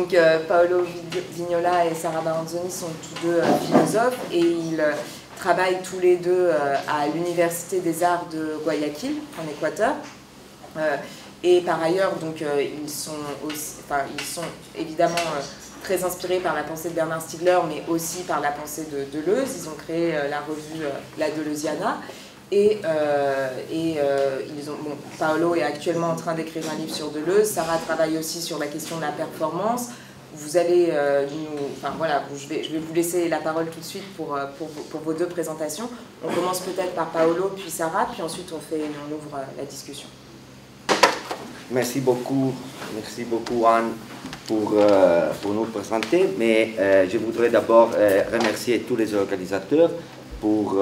Donc Paolo Vignola et Sara Baranzoni sont tous deux philosophes et ils travaillent tous les deux à l'Université des Arts de Guayaquil, en Équateur. Et par ailleurs, donc, ils sont évidemment très inspirés par la pensée de Bernard Stiegler, mais aussi par la pensée de Deleuze. Ils ont créé la revue La Deleuziana. Paolo est actuellement en train d'écrire un livre sur Deleuze. Sarah travaille aussi sur la question de la performance. Vous allez je vais vous laisser la parole tout de suite pour vos deux présentations. On commence peut-être par Paolo, puis Sarah, puis ensuite on ouvre la discussion. Merci beaucoup Anne pour nous présenter, mais je voudrais d'abord remercier tous les organisateurs pour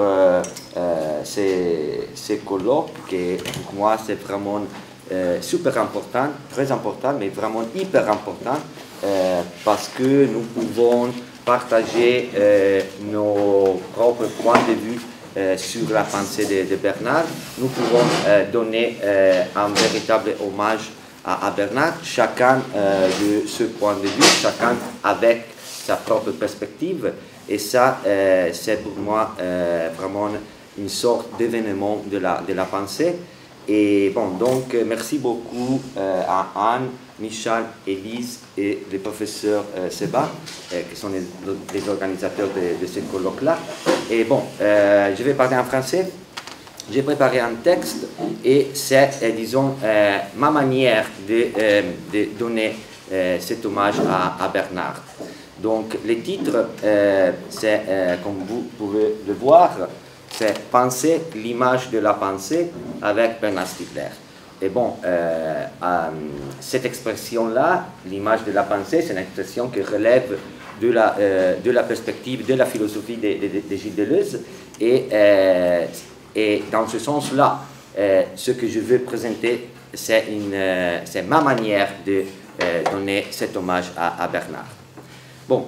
ces colloques qui pour moi c'est vraiment super important, très important, mais vraiment hyper important parce que nous pouvons partager nos propres points de vue sur la pensée de Bernard. Nous pouvons donner un véritable hommage à Bernard, chacun de ce point de vue, chacun avec sa propre perspective. Et ça, c'est pour moi vraiment une sorte d'événement de la pensée. Et bon, donc, merci beaucoup à Anne, Michal, Élise et le professeur Seba, qui sont les organisateurs de ce colloque-là. Et bon, je vais parler en français. J'ai préparé un texte et c'est, disons, ma manière de donner cet hommage à Bernard. Donc, le titre, c'est, comme vous pouvez le voir, c'est « Penser l'image de la pensée » avec Bernard Stiegler. Et bon, cette expression-là, l'image de la pensée, c'est une expression qui relève de la perspective de la philosophie de Gilles Deleuze. Et dans ce sens-là, ce que je veux présenter, c'est ma manière de donner cet hommage à Bernard. Bon,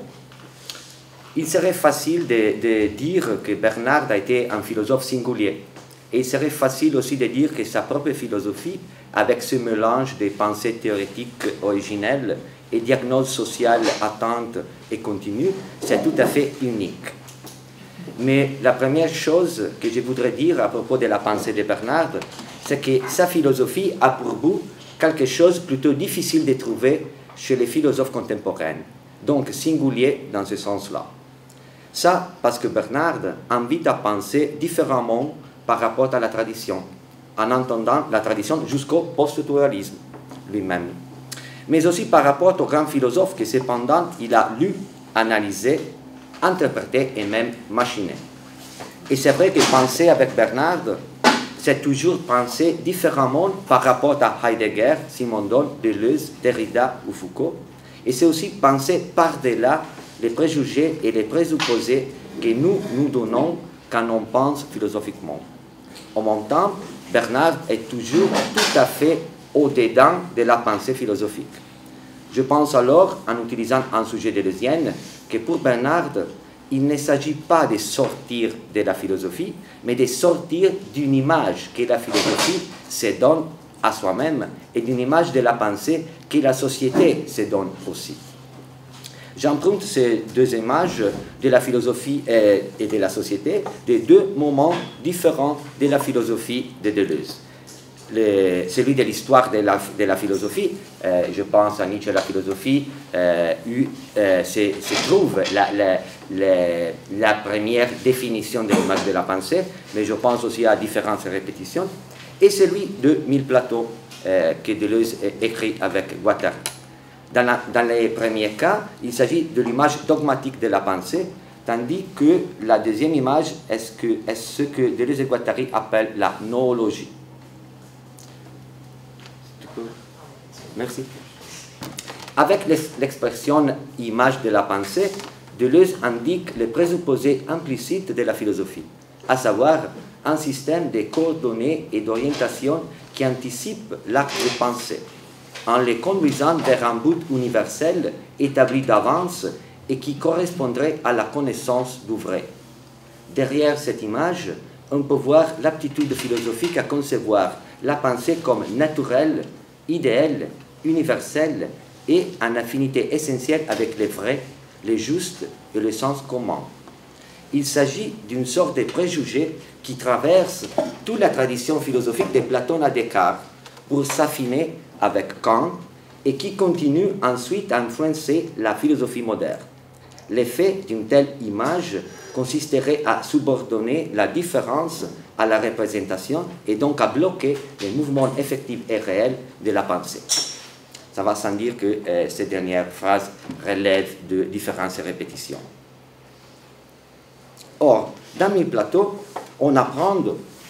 il serait facile de dire que Bernard a été un philosophe singulier. Et il serait facile aussi de dire que sa propre philosophie, avec ce mélange de pensées théoriques originelles et diagnoses sociales attentes et continues, c'est tout à fait unique. Mais la première chose que je voudrais dire à propos de la pensée de Bernard, c'est que sa philosophie a pour but quelque chose de plutôt difficile de trouver chez les philosophes contemporains, donc singulier dans ce sens-là. Ça parce que Bernard invite à penser différemment par rapport à la tradition, en entendant la tradition jusqu'au post-structuralisme lui-même, mais aussi par rapport aux grands philosophes que cependant il a lu, analysé, interprété et même machiné. Et c'est vrai que penser avec Bernard, c'est toujours penser différemment par rapport à Heidegger, Simondon, Deleuze, Derrida ou Foucault, et c'est aussi penser par-delà les préjugés et les présupposés que nous donnons quand on pense philosophiquement. En même temps, Bernard est toujours tout à fait au-dedans de la pensée philosophique. Je pense alors, en utilisant un sujet deleuzien, que pour Bernard, il ne s'agit pas de sortir de la philosophie, mais de sortir d'une image que la philosophie se donne à soi-même et d'une image de la pensée que la société se donne aussi. J'emprunte ces deux images de la philosophie et de la société de deux moments différents de la philosophie de Deleuze. Celui de l'histoire de la philosophie, je pense à Nietzsche, la philosophie, où se trouve la première définition de l'image de la pensée, mais je pense aussi à différentes répétitions, et celui de Mille Plateaux, que Deleuze écrit avec Guattari. Dans les premiers cas, il s'agit de l'image dogmatique de la pensée, tandis que la deuxième image est ce que Deleuze et Guattari appellent la noologie. Merci. Avec l'expression « image de la pensée », Deleuze indique le présupposé implicite de la philosophie, à savoir un système de coordonnées et d'orientation qui anticipe l'acte de pensée, en les conduisant vers un but universel établi d'avance et qui correspondrait à la connaissance du vrai. Derrière cette image, on peut voir l'aptitude philosophique à concevoir la pensée comme naturelle, idéale, universelle et en affinité essentielle avec les vrais, les justes et le sens commun. Il s'agit d'une sorte de préjugé qui traverse toute la tradition philosophique de Platon à Descartes pour s'affiner avec Kant et qui continue ensuite à influencer la philosophie moderne. L'effet d'une telle image consisterait à subordonner la différence à la représentation et donc à bloquer les mouvements effectifs et réels de la pensée. Ça va sans dire que ces dernières phrases relèvent de différences et répétitions. Or, dans Mille Plateaux, on apprend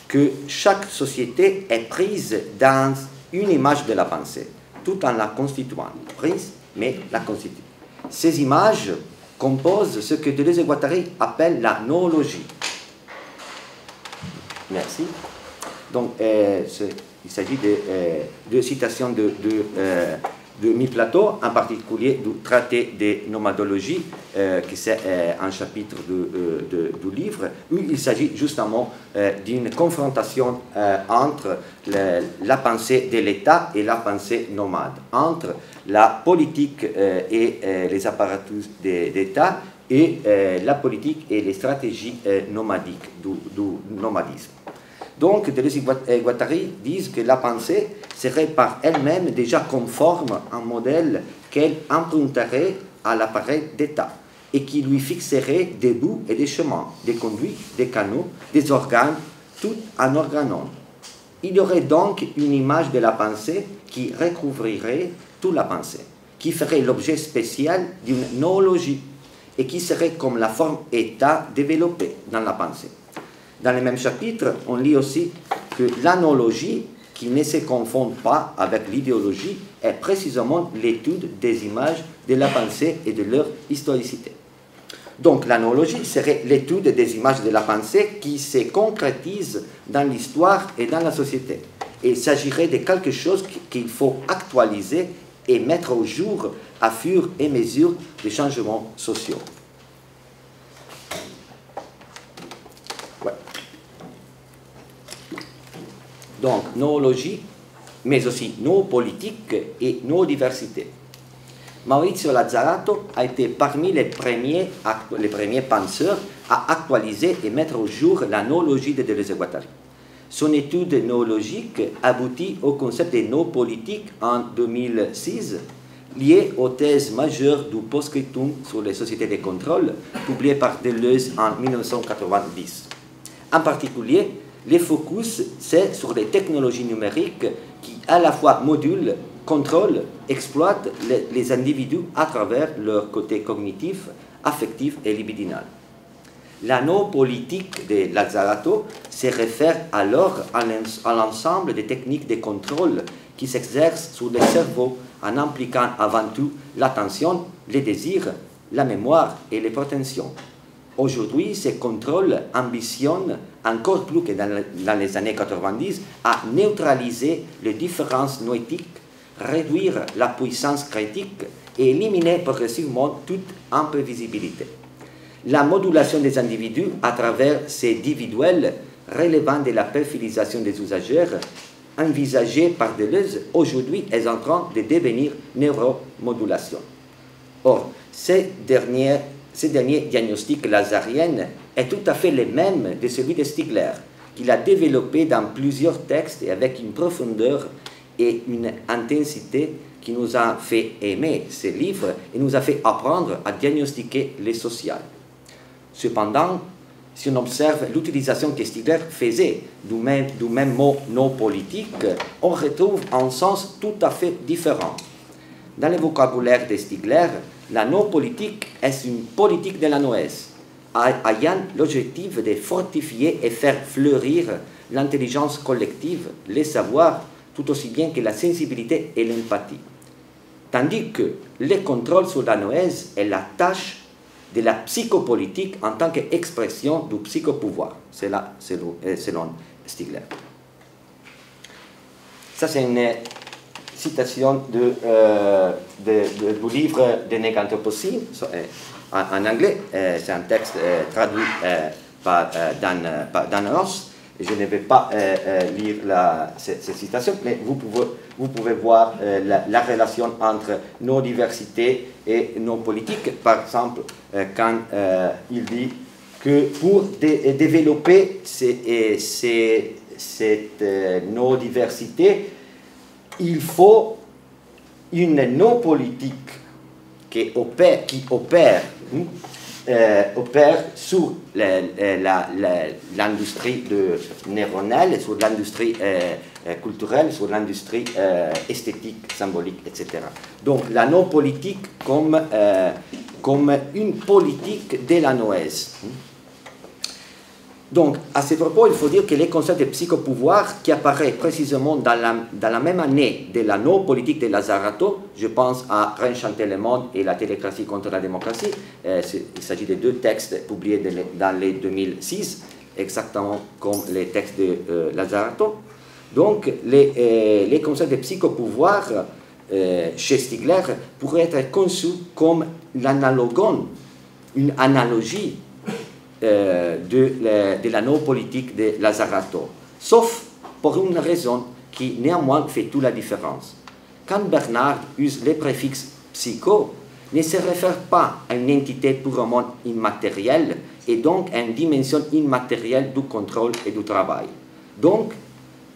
que chaque société est prise dans une image de la pensée, tout en la constituant. Prise, mais la constitue. Ces images composent ce que Deleuze et Guattari appellent la noologie. Merci. Donc, il s'agit de citations de Mille Plateaux, en particulier du traité de nomadologie, qui c'est un chapitre du livre, où il s'agit justement d'une confrontation entre la pensée de l'État et la pensée nomade, entre la politique et les apparatus d'État et la politique et les stratégies nomadiques du nomadisme. Donc, Deleuze et Guattari disent que la pensée serait par elle-même déjà conforme à un modèle qu'elle emprunterait à l'appareil d'État et qui lui fixerait des bouts et des chemins, des conduits, des canaux, des organes, tout en organant. Il y aurait donc une image de la pensée qui recouvrirait toute la pensée, qui ferait l'objet spécial d'une noologie et qui serait comme la forme État développée dans la pensée. Dans le même chapitre, on lit aussi que l'anologie, qui ne se confond pas avec l'idéologie, est précisément l'étude des images de la pensée et de leur historicité. Donc l'anologie serait l'étude des images de la pensée qui se concrétisent dans l'histoire et dans la société. Et il s'agirait de quelque chose qu'il faut actualiser et mettre au jour à fur et à mesure des changements sociaux. Donc, noologie, mais aussi noopolitique et noodiversité. Maurizio Lazzarato a été parmi les premiers penseurs à actualiser et mettre au jour la noologie de Deleuze et Guattari. Son étude noologique aboutit au concept de noopolitique en 2006, lié aux thèses majeures du post-scriptum sur les sociétés de contrôle, publié par Deleuze en 1990. En particulier, le focus, c'est sur les technologies numériques qui, à la fois, modulent, contrôlent, exploitent les individus à travers leur côté cognitif, affectif et libidinal. La noopolitique de Lazzarato se réfère alors à l'ensemble des techniques de contrôle qui s'exercent sur le cerveau en impliquant avant tout l'attention, les désirs, la mémoire et les prétentions. Aujourd'hui, ces contrôles ambitionnent, encore plus que dans les années 90, à neutraliser les différences noétiques, réduire la puissance critique et éliminer progressivement toute imprévisibilité. La modulation des individus à travers ces individuels relevant de la perfilisation des usagers, envisagée par Deleuze, aujourd'hui est en train de devenir neuromodulation. Or, ces derniers diagnostics lazariens est tout à fait le même de celui de Stigler, qu'il a développé dans plusieurs textes et avec une profondeur et une intensité qui nous a fait aimer ces livres et nous a fait apprendre à diagnostiquer les social. Cependant, si on observe l'utilisation que Stigler faisait du même mot non politique, on retrouve un sens tout à fait différent. Dans le vocabulaire de Stigler, la non-politique est une politique de la noëse, ayant l'objectif de fortifier et faire fleurir l'intelligence collective, les savoirs, tout aussi bien que la sensibilité et l'empathie. Tandis que le contrôle sur la noëse est la tâche de la psychopolitique en tant qu'expression du psychopouvoir. C'est là, selon Stigler. Ça, c'est une citation du livre de Néganthroposie en anglais. C'est un texte traduit par Dan Ross. je ne vais pas lire cette citation, mais vous pouvez voir la relation entre nos diversités et nos politiques. Par exemple, quand il dit que pour développer nos diversités, il faut une non-politique qui opère sur l'industrie neuronale, sur l'industrie culturelle, sur l'industrie esthétique, symbolique, etc. Donc la non-politique comme une politique de la noise. Donc, à ce propos, il faut dire que les concepts de psychopouvoir qui apparaissent précisément dans la même année de la non-politique de Lazzarato, je pense à Réenchanter le monde et la télécratie contre la démocratie, il s'agit de deux textes publiés dans les 2006, exactement comme les textes de Lazzarato. Donc, les concepts de psychopouvoir chez Stigler pourraient être conçus comme l'analogone, une analogie de la non-politique de Lazzarato, sauf pour une raison qui néanmoins fait toute la différence. Quand Bernard use les préfixes psycho, ne se réfère pas à une entité purement immatérielle et donc à une dimension immatérielle du contrôle et du travail. Donc,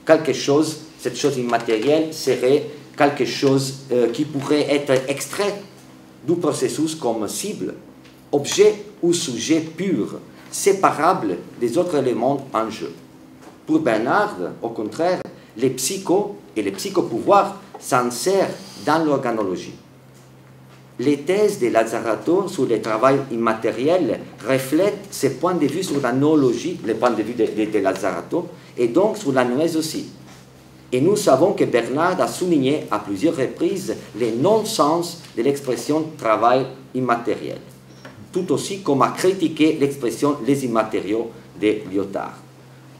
cette chose immatérielle serait quelque chose qui pourrait être extrait du processus comme cible, objet ou sujet pur, séparable des autres éléments en jeu. Pour Bernard, au contraire, les psychos et les psychopouvoirs s'insèrent dans l'organologie. Les thèses de Lazzarato sur le travail immatériel reflètent ses points de vue sur la noologie, les points de vue de Lazzarato, et donc sur la noise aussi. Et nous savons que Bernard a souligné à plusieurs reprises le non-sens de l'expression travail immatériel, tout aussi comme a critiqué l'expression les immatériaux de Lyotard.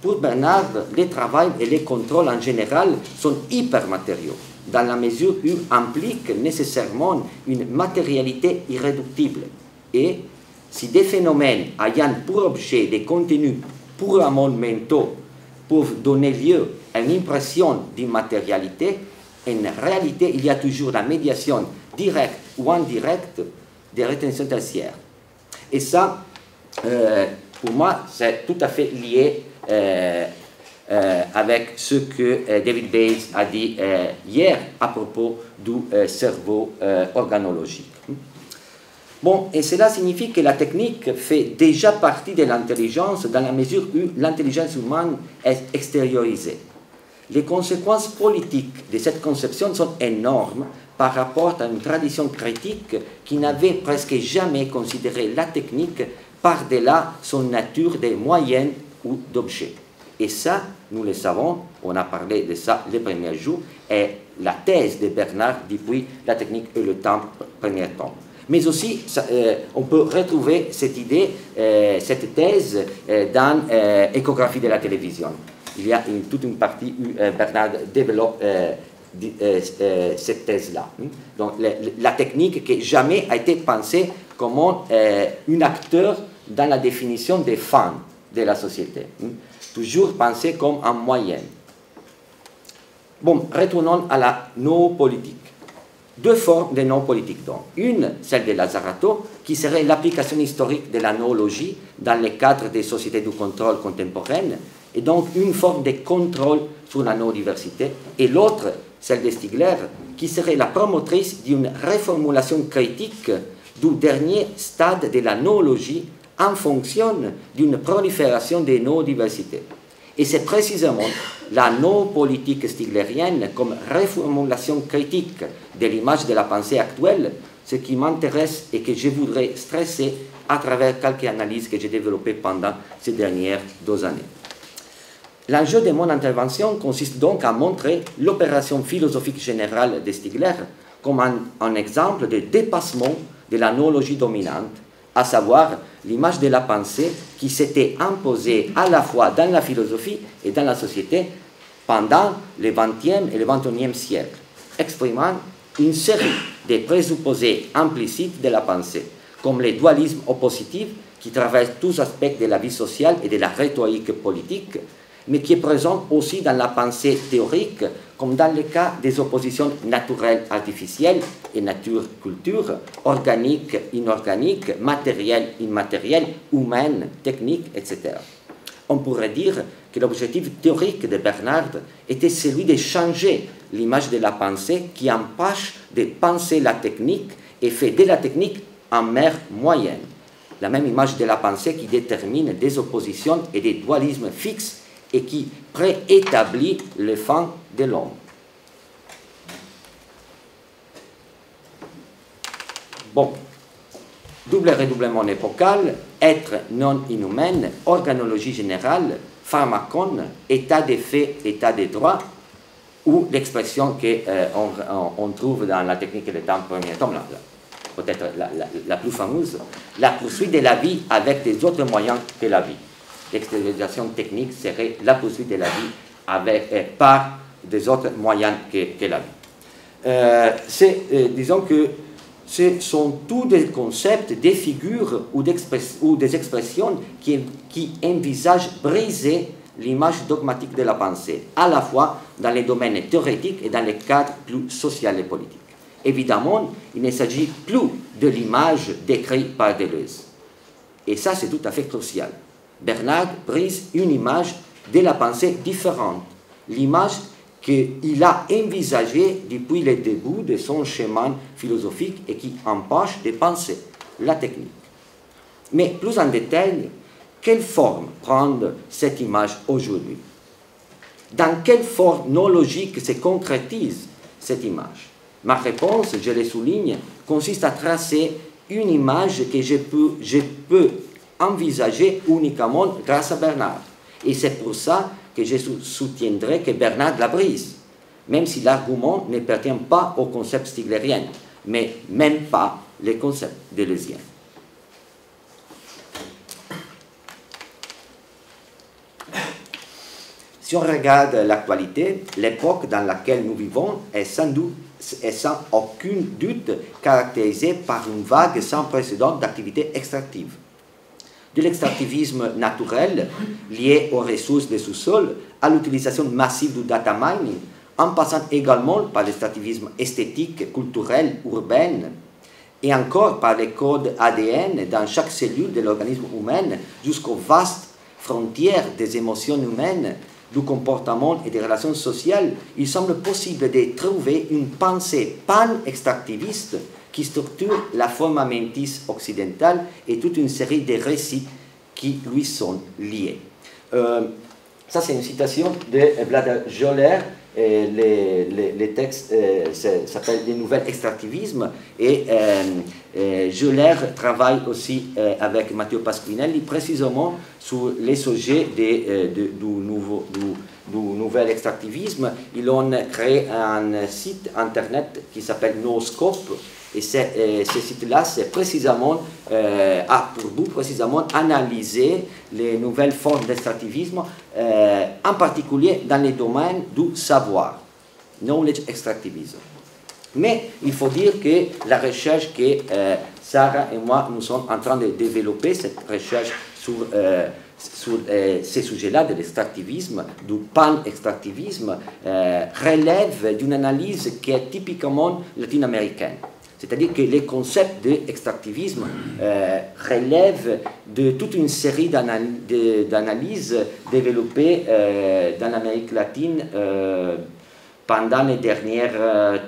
Pour Bernard, le travail et les contrôles en général sont hypermatériaux, dans la mesure où impliquent nécessairement une matérialité irréductible. Et si des phénomènes ayant pour objet des contenus purement mentaux peuvent donner lieu à une impression d'immatérialité, en réalité, il y a toujours la médiation directe ou indirecte des rétentions tertiaires. Et ça, pour moi, c'est tout à fait lié avec ce que David Bayes a dit hier à propos du cerveau organologique. Bon, et cela signifie que la technique fait déjà partie de l'intelligence dans la mesure où l'intelligence humaine est extériorisée. Les conséquences politiques de cette conception sont énormes par rapport à une tradition critique qui n'avait presque jamais considéré la technique par-delà son nature de moyens ou d'objets. Et ça, nous le savons, on a parlé de ça les premiers jours, est la thèse de Bernard depuis La technique et le temps, premier temps. Mais aussi, on peut retrouver cette idée, cette thèse dans Échographie de la télévision. Il y a toute une partie où Bernard développe cette thèse-là. Donc, la technique qui jamais a été pensée comme un acteur dans la définition des fins de la société. Toujours pensée comme un moyen. Bon, retournons à la non-politique. Deux formes de non-politique, donc. Une, celle de Lazzarato, qui serait l'application historique de la noologie dans le cadre des sociétés du contrôle contemporaines, et donc une forme de contrôle sur la non-diversité. Et l'autre, celle de Stigler, qui serait la promotrice d'une reformulation critique du dernier stade de la noologie en fonction d'une prolifération des non-diversités. Et c'est précisément la non-politique stiglerienne comme reformulation critique de l'image de la pensée actuelle, ce qui m'intéresse et que je voudrais stresser à travers quelques analyses que j'ai développées pendant ces dernières 2 années. L'enjeu de mon intervention consiste donc à montrer l'opération philosophique générale de Stigler comme un exemple de dépassement de la noologie dominante, à savoir l'image de la pensée qui s'était imposée à la fois dans la philosophie et dans la société pendant le XXe et le XXIe siècle, exprimant une série de présupposés implicites de la pensée, comme le dualisme oppositif qui traverse tous aspects de la vie sociale et de la rhétorique politique, mais qui est présente aussi dans la pensée théorique, comme dans le cas des oppositions naturelles artificielles et nature-culture, organique, inorganique, matériel, immatériel, humaine, technique, etc. On pourrait dire que l'objectif théorique de Bernard était celui de changer l'image de la pensée qui empêche de penser la technique et fait de la technique en mer moyenne. La même image de la pensée qui détermine des oppositions et des dualismes fixes et qui préétablit le fin de l'homme. Bon, double redoublement épocal, être non inhumain, organologie générale, pharmacon, état des faits, état des droits, ou l'expression qu'on trouve dans la technique des temps premier tome, peut-être la plus fameuse, la poursuite de la vie avec des autres moyens que la vie. L'extériorisation technique serait la poursuite de la vie par des autres moyens que la vie. Disons que ce sont tous des concepts, des figures ou des expressions qui envisagent briser l'image dogmatique de la pensée, à la fois dans les domaines théoriques et dans les cadres plus social et politiques. Évidemment, il ne s'agit plus de l'image décrite par Deleuze. Et ça, c'est tout à fait crucial. Bernard brise une image de la pensée différente, l'image qu'il a envisagée depuis le début de son chemin philosophique et qui empêche de penser la technique. Mais plus en détail, quelle forme prend cette image aujourd'hui? Dans quelle forme non logique se concrétise cette image? Ma réponse, je le souligne, consiste à tracer une image que je peux envisager uniquement grâce à Bernard. Et c'est pour ça que je soutiendrai que Bernard la brise, même si l'argument ne pertient pas au concept stiglérien, mais même pas les concepts deleuzien. Si on regarde l'actualité, l'époque dans laquelle nous vivons est sans aucun doute caractérisée par une vague sans précédent d'activités extractives. De l'extractivisme naturel lié aux ressources des sous-sols à l'utilisation massive du data mining, en passant également par l'extractivisme esthétique, culturel, urbain, et encore par les codes ADN dans chaque cellule de l'organisme humain jusqu'aux vastes frontières des émotions humaines, du comportement et des relations sociales, il semble possible de trouver une pensée pan-extractiviste qui structure la forma mentis occidentale et toute une série de récits qui lui sont liés. Ça, c'est une citation de Vlad Joler. Les textes s'appellent « Les nouvelles extractivismes » et Joler travaille aussi avec Matteo Pasquinelli précisément sur les sujets du nouvel extractivisme. Ils ont créé un site internet qui s'appelle Nooscope. Et ce site-là, c'est précisément, a pour but précisément analyser les nouvelles formes d'extractivisme, en particulier dans les domaines du savoir, knowledge extractivism. Mais il faut dire que la recherche que Sarah et moi, nous sommes en train de développer, cette recherche sur ces sujets-là de l'extractivisme, du pan-extractivisme, relève d'une analyse qui est typiquement latino-américaine. C'est-à-dire que les concepts d'extractivisme relèvent de toute une série d'analyses développées dans l'Amérique latine pendant les dernières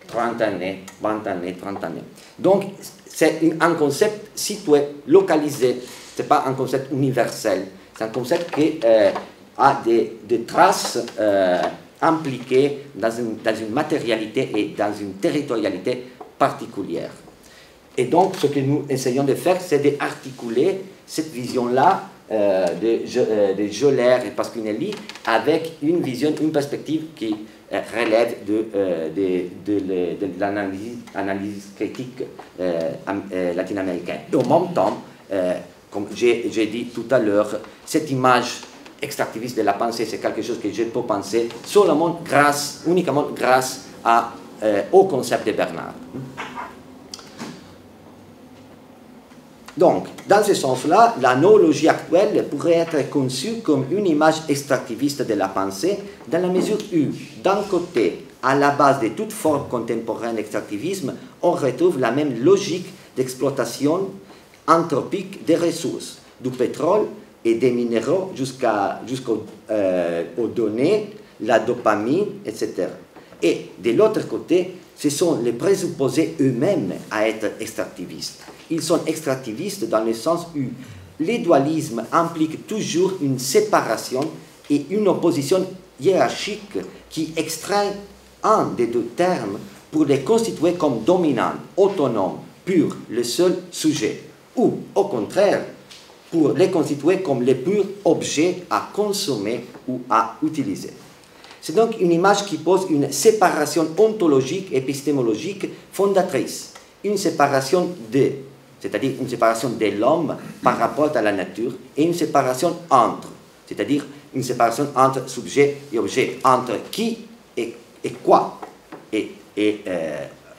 30 années, 20 années, 30 années. Donc, c'est un concept situé, localisé, ce n'est pas un concept universel, c'est un concept qui a des traces impliquées dans une matérialité et dans une territorialité particulière. Et donc, ce que nous essayons de faire, c'est d'articuler cette vision-là de Joler et Pasquinelli avec une vision, une perspective qui relève de l'analyse critique latino-américaine. Et en même temps, comme j'ai dit tout à l'heure, cette image extractiviste de la pensée, c'est quelque chose que je peux penser seulement uniquement grâce au concept de Bernard. Donc, dans ce sens-là, la noologie actuelle pourrait être conçue comme une image extractiviste de la pensée, dans la mesure où, d'un côté, à la base de toute forme contemporaine d'extractivisme, on retrouve la même logique d'exploitation anthropique des ressources, du pétrole et des minéraux jusqu'aux données, la dopamine, etc. Et de l'autre côté, ce sont les présupposés eux-mêmes à être extractivistes. Ils sont extractivistes dans le sens où le dualisme implique toujours une séparation et une opposition hiérarchique qui extrait un des deux termes pour les constituer comme dominants, autonomes, purs, le seul sujet, ou au contraire, pour les constituer comme les purs objets à consommer ou à utiliser. C'est donc une image qui pose une séparation ontologique, épistémologique fondatrice, une séparation c'est-à-dire une séparation de l'homme par rapport à la nature, et une séparation entre, c'est-à-dire une séparation entre sujet et objet, entre qui et quoi. Et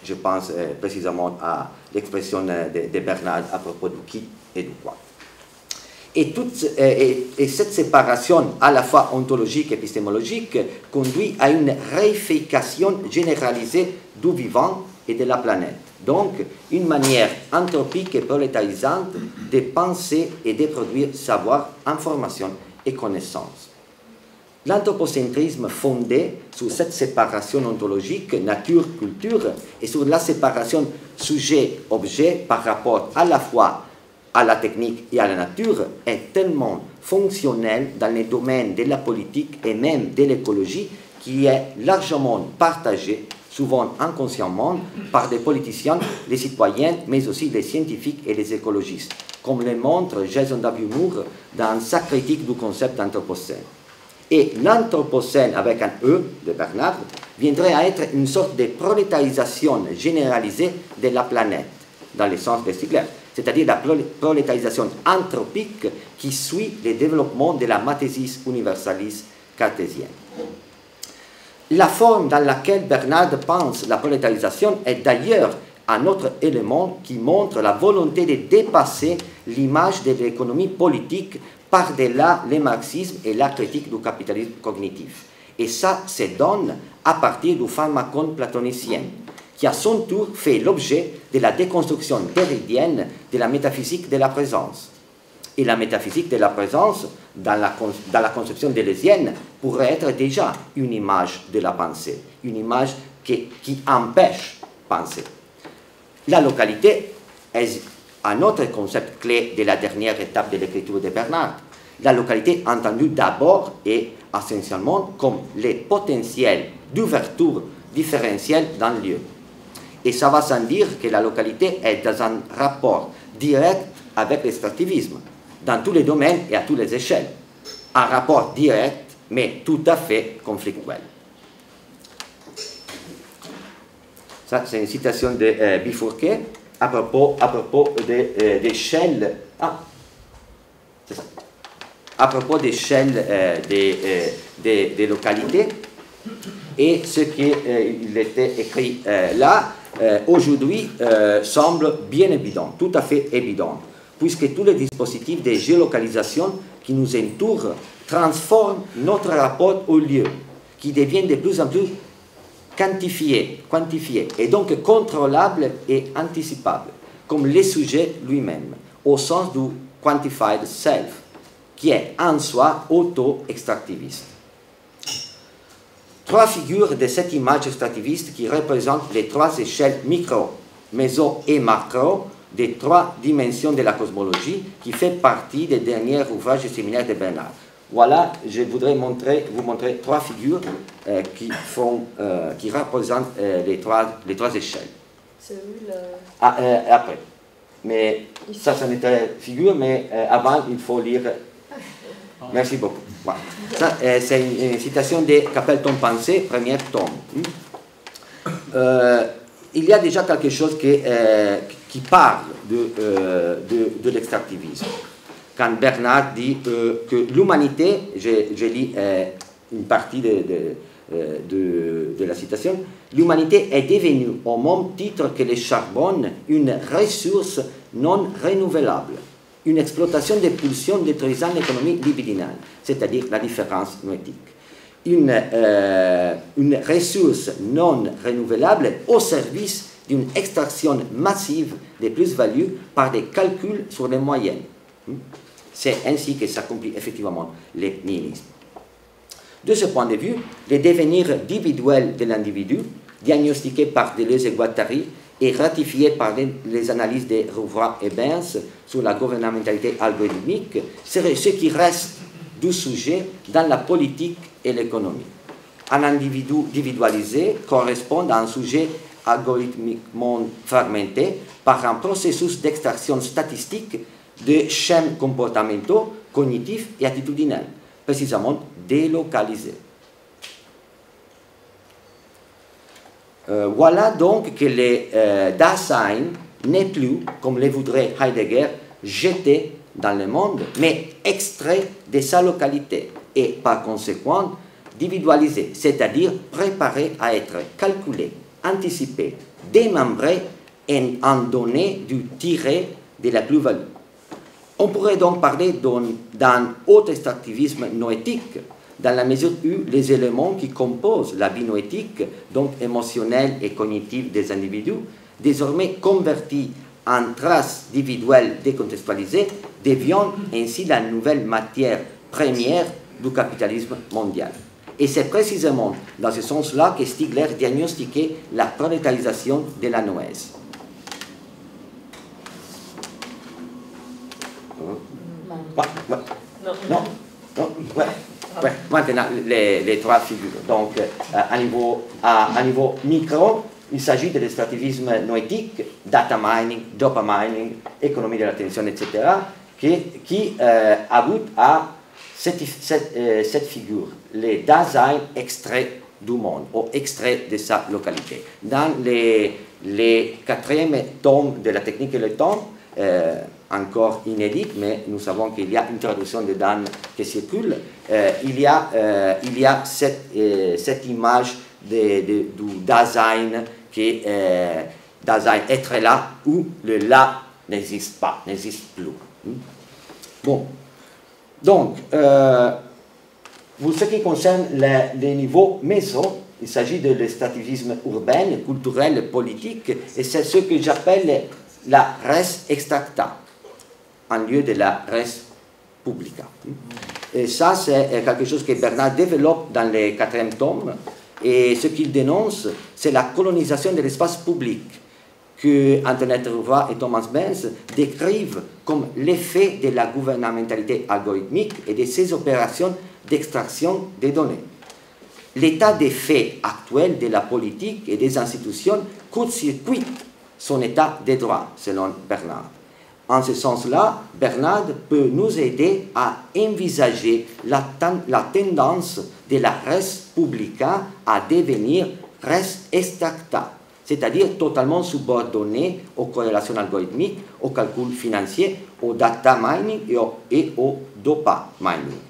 je pense précisément à l'expression de Bernard à propos de qui et de quoi. Et cette séparation, à la fois ontologique et épistémologique, conduit à une réification généralisée du vivant et de la planète. Donc, une manière anthropique et prolétarisante de penser et de produire savoir, information et connaissance. L'anthropocentrisme fondé sur cette séparation ontologique, nature-culture, et sur la séparation sujet-objet par rapport à la fois à la technique et à la nature, est tellement fonctionnel dans les domaines de la politique et même de l'écologie qui est largement partagé, souvent inconsciemment, par des politiciens, les citoyens, mais aussi les scientifiques et les écologistes, comme le montre Jason W. Moore dans sa critique du concept d'anthropocène. Et l'anthropocène, avec un E de Bernard, viendrait à être une sorte de prolétarisation généralisée de la planète, dans le sens de Stigler, c'est-à-dire la prolétarisation anthropique qui suit le développement de la mathésis universaliste cartésienne. La forme dans laquelle Bernard pense la prolétarisation est d'ailleurs un autre élément qui montre la volonté de dépasser l'image de l'économie politique par-delà le marxisme et la critique du capitalisme cognitif. Et ça se donne à partir du pharmacon platonicien, qui à son tour fait l'objet de la déconstruction derridienne de la métaphysique de la présence. Et la métaphysique de la présence, dans la conception délésienne, pourrait être déjà une image de la pensée, une image qui empêche penser. La localité est un autre concept clé de la dernière étape de l'écriture de Bernard. La localité entendue d'abord et essentiellement comme les potentiels d'ouverture différentielle d'un lieu. Et ça va sans dire que la localité est dans un rapport direct avec l'extractivisme, dans tous les domaines et à toutes les échelles. Un rapport direct, mais tout à fait conflictuel. Ça, c'est une citation de Bifurquet à propos d'échelle. C'est ça. À propos d'échelle des localités. Et ce qui était écrit là, aujourd'hui, semble bien évident, tout à fait évident, puisque tous les dispositifs de géolocalisation qui nous entourent transforment notre rapport au lieu, qui devient de plus en plus quantifié, et donc contrôlable et anticipable, comme le sujet lui-même, au sens du quantified self, qui est en soi auto-extractiviste. Trois figures de cette image extractiviste qui représentent les trois échelles micro, méso et macro des trois dimensions de la cosmologie qui fait partie des derniers ouvrages du séminaire de Bernard. Voilà, je voudrais vous montrer trois figures qui représentent les trois échelles. C'est où le... Après. Mais ici. Ça n'était figure, mais avant, il faut lire. Merci beaucoup. Voilà. Ça, c'est une citation de Qu'appelle-t-on penser, premier tome. Il y a déjà quelque chose qui parle de l'extractivisme. Quand Bernard dit que l'humanité, je lis une partie de la citation, l'humanité est devenue, au même titre que le charbon, une ressource non renouvelable, une exploitation des pulsions détruisant l'économie libidinale, c'est-à-dire la différence noétique. Une ressource non renouvelable au service d'une extraction massive des plus-values par des calculs sur les moyennes. C'est ainsi que s'accomplit effectivement le nihilisme. De ce point de vue, le devenir individuel de l'individu, diagnostiqué par Deleuze et Guattari et ratifié par les analyses de Rouvroy et Burns sur la gouvernementalité algorithmique, serait ce qui reste du sujet dans la politique et l'économie. Un individu individualisé correspond à un sujet algorithmiquement fragmenté par un processus d'extraction statistique de schèmes comportementaux, cognitifs et attitudinels, précisément délocalisés. Voilà donc que le Dasein n'est plus, comme le voudrait Heidegger, jeté dans le monde, mais extrait de sa localité et par conséquent individualisé, c'est-à-dire préparé à être calculé, anticipé, démembré et en donné du tiré de la plus-value. On pourrait donc parler d'un haut extractivisme noétique, dans la mesure où les éléments qui composent la vie noétique, donc émotionnelle et cognitive des individus, désormais convertis en traces individuelles décontextualisées, deviennent ainsi la nouvelle matière première du capitalisme mondial. Et c'est précisément dans ce sens-là que Stigler diagnostiquait la prolétarisation de la noèse. Non. Ouais. Maintenant, les trois figures. Donc, à niveau micro, il s'agit de l'extractivisme noétique, data mining, dopamining, économie de l'attention, etc., qui aboutent à cette figure, les Dasein extraits du monde, ou extraits de sa localité. Dans les quatrième tomes de la technique et le temps, encore inédite, mais nous savons qu'il y a une traduction dedans qui circule, il y a cette image du Dasein qui est Dasein être là où le là n'existe pas, n'existe plus. Bon, donc, pour ce qui concerne les niveaux méso, il s'agit de l'extractivisme urbain, culturel, politique, et c'est ce que j'appelle la res extracta, en lieu de la res publica. Et ça, c'est quelque chose que Bernard développe dans les quatrième tomes, et ce qu'il dénonce, c'est la colonisation de l'espace public, que Antoinette Rouvroy et Thomas Burns décrivent comme l'effet de la gouvernementalité algorithmique et de ses opérations d'extraction des données. L'état des faits actuel de la politique et des institutions court-circuite son état de droit, selon Bernard. En ce sens-là, Bernard peut nous aider à envisager la tendance de la res publica à devenir res extracta, c'est-à-dire totalement subordonnée aux corrélations algorithmiques, aux calculs financiers, au data mining et au dopa mining.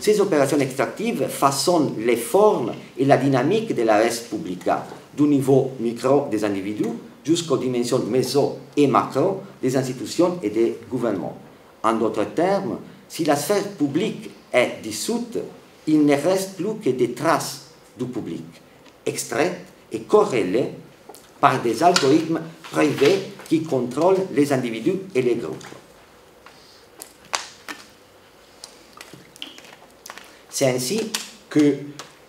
Ces opérations extractives façonnent les formes et la dynamique de la res publica, du niveau micro des individus jusqu'aux dimensions méso et macro des institutions et des gouvernements. En d'autres termes, si la sphère publique est dissoute, il ne reste plus que des traces du public, extraites et corrélées par des algorithmes privés qui contrôlent les individus et les groupes. C'est ainsi que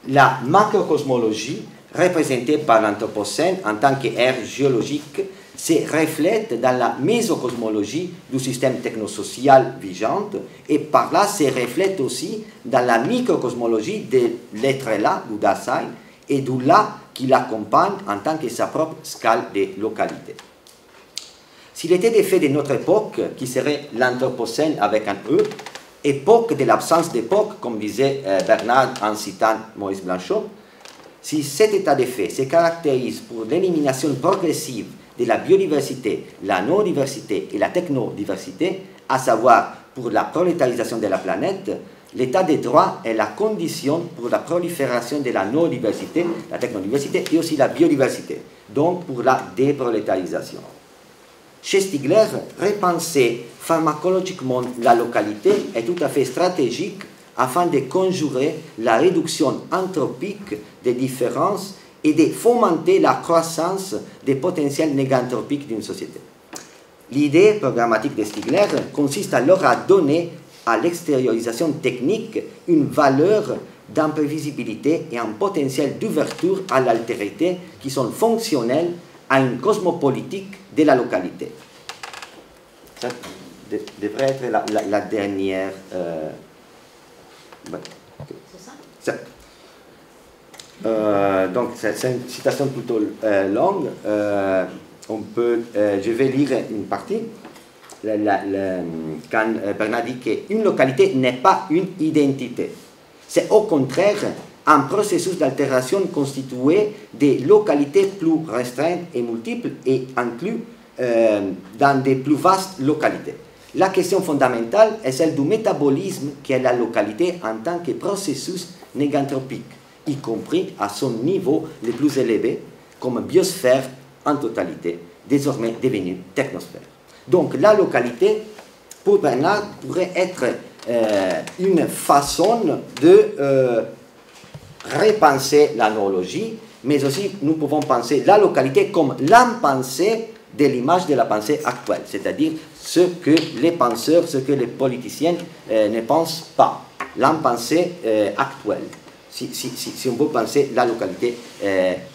la macrocosmologie, représentée par l'Anthropocène en tant qu'ère géologique, se reflète dans la mésocosmologie du système technosocial vigente et par là se reflète aussi dans la microcosmologie de l'être-là, du Dasein, et du là qui l'accompagne en tant que sa propre scale de localité. S'il était des faits de notre époque, qui serait l'Anthropocène avec un E, époque de l'absence d'époque, comme disait Bernard en citant Maurice Blanchot, si cet état de fait se caractérise pour l'élimination progressive de la biodiversité, la non-diversité et la technodiversité, à savoir pour la prolétarisation de la planète, l'état de droit est la condition pour la prolifération de la non-diversité, la technodiversité et aussi la biodiversité, donc pour la déprolétarisation. Chez Stigler, repenser pharmacologiquement la localité est tout à fait stratégique afin de conjurer la réduction anthropique des différences et de fomenter la croissance des potentiels néganthropiques d'une société. L'idée programmatique de Stigler consiste alors à donner à l'extériorisation technique une valeur d'imprévisibilité et un potentiel d'ouverture à l'altérité qui sont fonctionnels à une cosmopolitique de la localité. Ça devrait être la dernière... C'est ça. Donc, c'est une citation plutôt longue. Je vais lire une partie. Quand Bernard dit qu'une localité n'est pas une identité. C'est au contraire un processus d'altération constitué de localités plus restreintes et multiples et inclus dans des plus vastes localités. La question fondamentale est celle du métabolisme qui est la localité en tant que processus néganthropique, y compris à son niveau le plus élevé, comme biosphère en totalité, désormais devenue technosphère. Donc la localité, pour Bernard, pourrait être une façon de repenser la neurologie, mais aussi nous pouvons penser la localité comme l'impensé de l'image de la pensée actuelle, c'est-à-dire ce que les penseurs, ce que les politiciens ne pensent pas, l'impensé actuel, si on peut penser la localité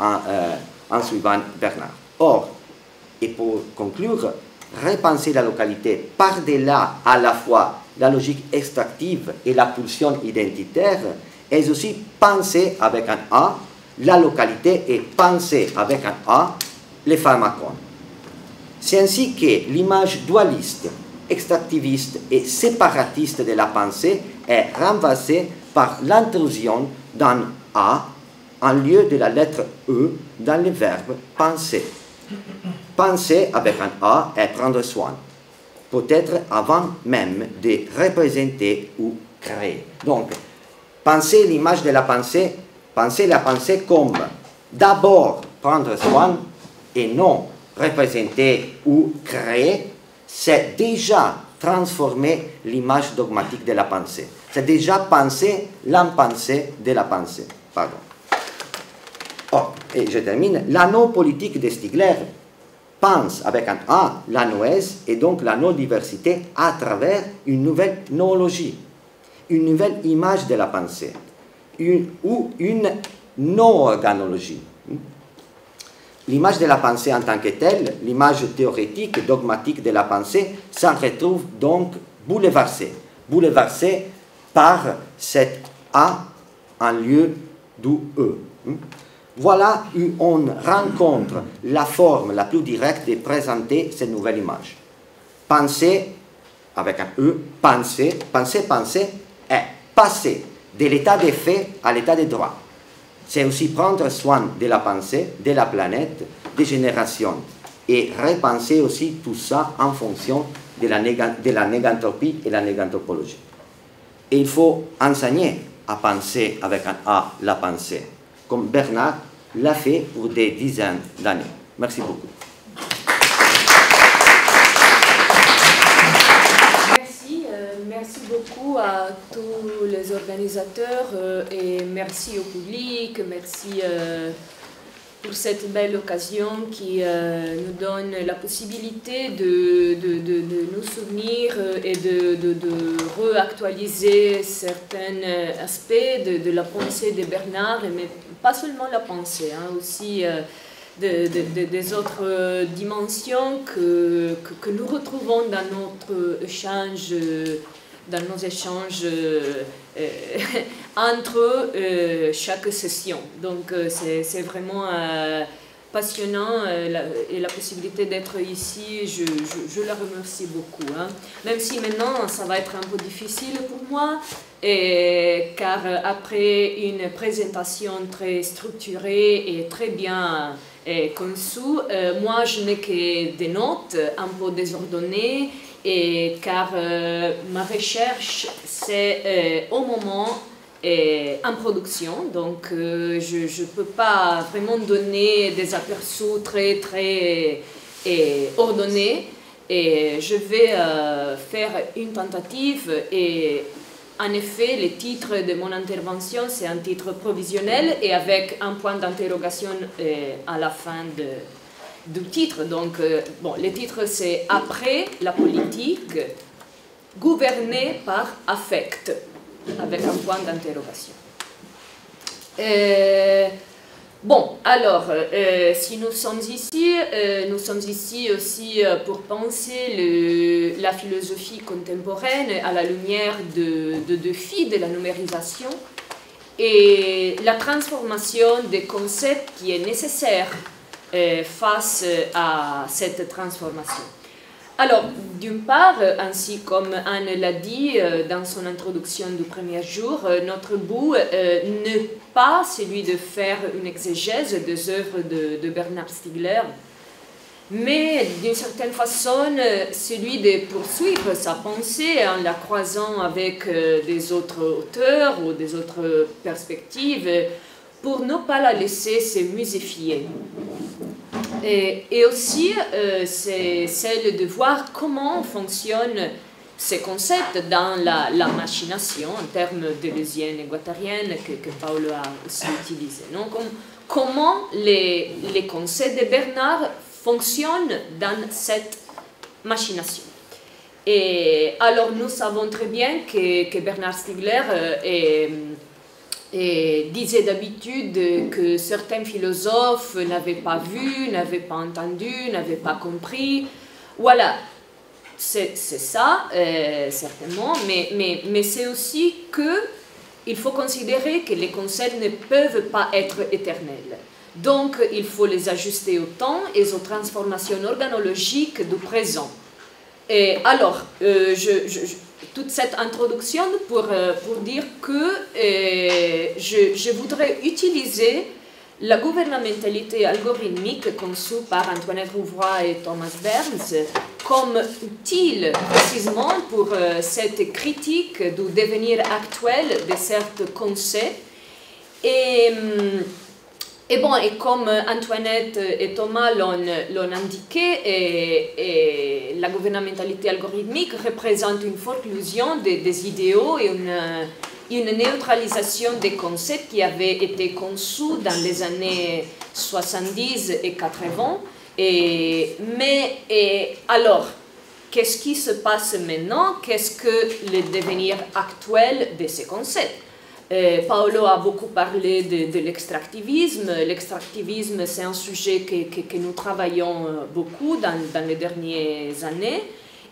en suivant Bernard. Or, et pour conclure, repenser la localité par-delà à la fois la logique extractive et la pulsion identitaire est aussi penser avec un A la localité et penser avec un A les pharmacons. C'est ainsi que l'image dualiste, extractiviste et séparatiste de la pensée est renversée par l'intrusion d'un A en lieu de la lettre E dans le verbe penser. Penser avec un A est prendre soin, peut-être avant même de représenter ou créer. Donc, penser l'image de la pensée, penser la pensée comme d'abord prendre soin et non représenter ou créer, c'est déjà transformer l'image dogmatique de la pensée. C'est déjà penser l'impensé de la pensée. Pardon. Oh, et je termine. La non-politique de Stigler pense avec un A la noèse et donc la non-diversité à travers une nouvelle noologie, une nouvelle image de la pensée, ou une non-organologie. L'image de la pensée en tant que telle, l'image théorétique, dogmatique de la pensée, s'en retrouve donc bouleversée par cet A en lieu du E. Voilà où on rencontre la forme la plus directe de présenter cette nouvelle image. Penser, avec un E, penser est passer de l'état des faits à l'état des droits. C'est aussi prendre soin de la pensée, de la planète, des générations, et repenser aussi tout ça en fonction de la néganthropie et la néganthropologie. Et il faut enseigner à penser avec un A la pensée, comme Bernard l'a fait pour des dizaines d'années. Merci beaucoup. Merci beaucoup à tous les organisateurs et merci au public, merci pour cette belle occasion qui nous donne la possibilité de nous souvenir et de réactualiser certains aspects de la pensée de Bernard, mais pas seulement la pensée, hein, aussi des autres dimensions que nous retrouvons dans notre échange, dans nos échanges entre chaque session. Donc c'est vraiment passionnant et la possibilité d'être ici, je la remercie beaucoup. Hein. Même si maintenant ça va être un peu difficile pour moi, car après une présentation très structurée et très bien conçue, moi je n'ai que des notes un peu désordonnées car ma recherche, c'est au moment en production, donc je ne peux pas vraiment donner des aperçus très ordonnés, et je vais faire une tentative. Et en effet, le titre de mon intervention, c'est un titre provisionnel et avec un point d'interrogation à la fin du titre. Donc, bon, le titre, c'est « Après la politique, gouvernée par affect », avec un point d'interrogation. Bon, alors, si nous sommes ici aussi pour penser la philosophie contemporaine à la lumière de défis de la numérisation et la transformation des concepts qui est nécessaire face à cette transformation. Alors, d'une part, ainsi comme Anne l'a dit dans son introduction du premier jour, notre but n'est pas celui de faire une exégèse des œuvres de Bernard Stiegler, mais d'une certaine façon, celui de poursuivre sa pensée en la croisant avec des autres auteurs ou des autres perspectives pour ne pas la laisser se muséfier. Et aussi, c'est celle de voir comment fonctionnent ces concepts dans la machination, en termes deleuzienne et guattarienne, que Paolo a aussi utilisé. Donc, comment les concepts de Bernard fonctionnent dans cette machination. Et alors, nous savons très bien que Bernard Stiegler et disait d'habitude que certains philosophes n'avaient pas vu, n'avaient pas entendu, n'avaient pas compris. Voilà, c'est ça, certainement, mais c'est aussi qu'il faut considérer que les concepts ne peuvent pas être éternels. Donc, il faut les ajuster au temps et aux transformations organologiques du présent. Et alors, toute cette introduction pour dire que je voudrais utiliser la gouvernementalité algorithmique conçue par Antoinette Rouvroy et Thomas Berns comme utile précisément pour cette critique du devenir actuel de certains concepts. Et bon, et comme Antoinette et Thomas l'ont indiqué, la gouvernementalité algorithmique représente une forclusion des idéaux et une neutralisation des concepts qui avaient été conçus dans les années 70 et 80. Alors, qu'est-ce qui se passe maintenant? Qu'est-ce que le devenir actuel de ces concepts? Paolo a beaucoup parlé de l'extractivisme. L'extractivisme, c'est un sujet que nous travaillons beaucoup dans les dernières années.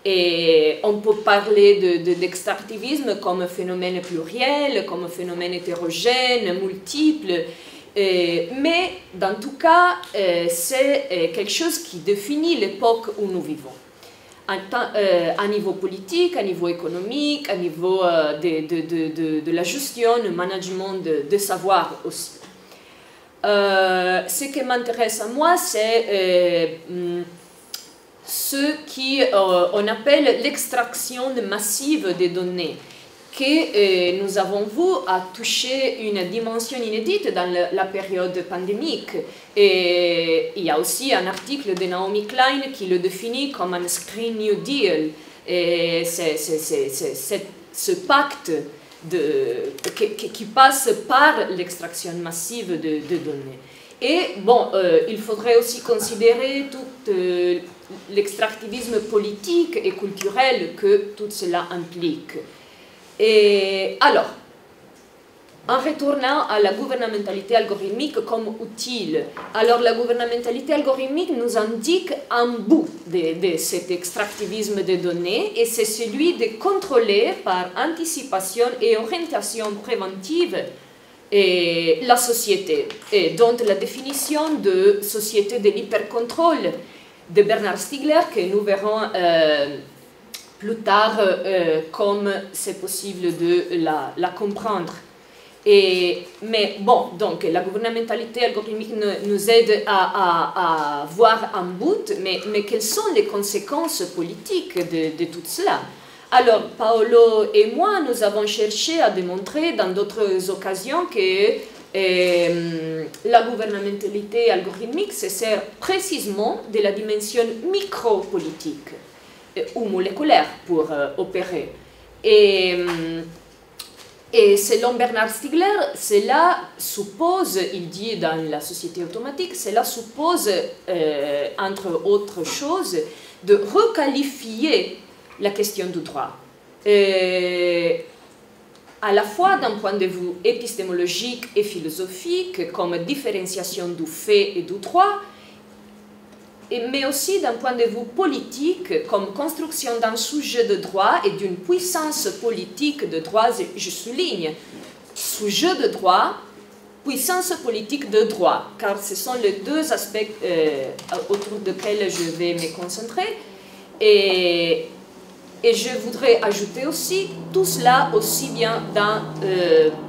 Et on peut parler de l'extractivisme comme phénomène pluriel, comme phénomène hétérogène, multiple. Mais dans tout cas, c'est quelque chose qui définit l'époque où nous vivons. À niveau politique, à niveau économique, à niveau de la gestion, du management de savoir aussi. Ce qui m'intéresse à moi, c'est ce qu'on appelle l'extraction massive des données, que nous avons vu a touché une dimension inédite dans la période pandémique. Et il y a aussi un article de Naomi Klein qui le définit comme un Green New Deal. Et c'est ce pacte qui passe par l'extraction massive de données. Et bon, il faudrait aussi considérer tout l'extractivisme politique et culturel que tout cela implique. Et alors, en retournant à la gouvernementalité algorithmique comme utile, alors la gouvernementalité algorithmique nous indique un bout de cet extractivisme des données, et c'est celui de contrôler par anticipation et orientation préventive la société, et dont la définition de société de l'hypercontrôle de Bernard Stiegler, que nous verrons plus tard comme c'est possible de la comprendre. Mais bon, donc la gouvernementalité algorithmique nous aide à voir un but, mais quelles sont les conséquences politiques de tout cela? Alors, Paolo et moi, nous avons cherché à démontrer dans d'autres occasions que la gouvernementalité algorithmique se sert précisément de la dimension micropolitique ou moléculaire pour opérer. Et selon Bernard Stiegler, cela suppose, il dit dans la société automatique, cela suppose, entre autres choses, de requalifier la question du droit. À la fois d'un point de vue épistémologique et philosophique, comme différenciation du fait et du droit, mais aussi d'un point de vue politique, comme construction d'un sujet de droit et d'une puissance politique de droit, je souligne, sujet de droit, puissance politique de droit, car ce sont les deux aspects autour desquels je vais me concentrer. Et je voudrais ajouter aussi tout cela aussi bien d'un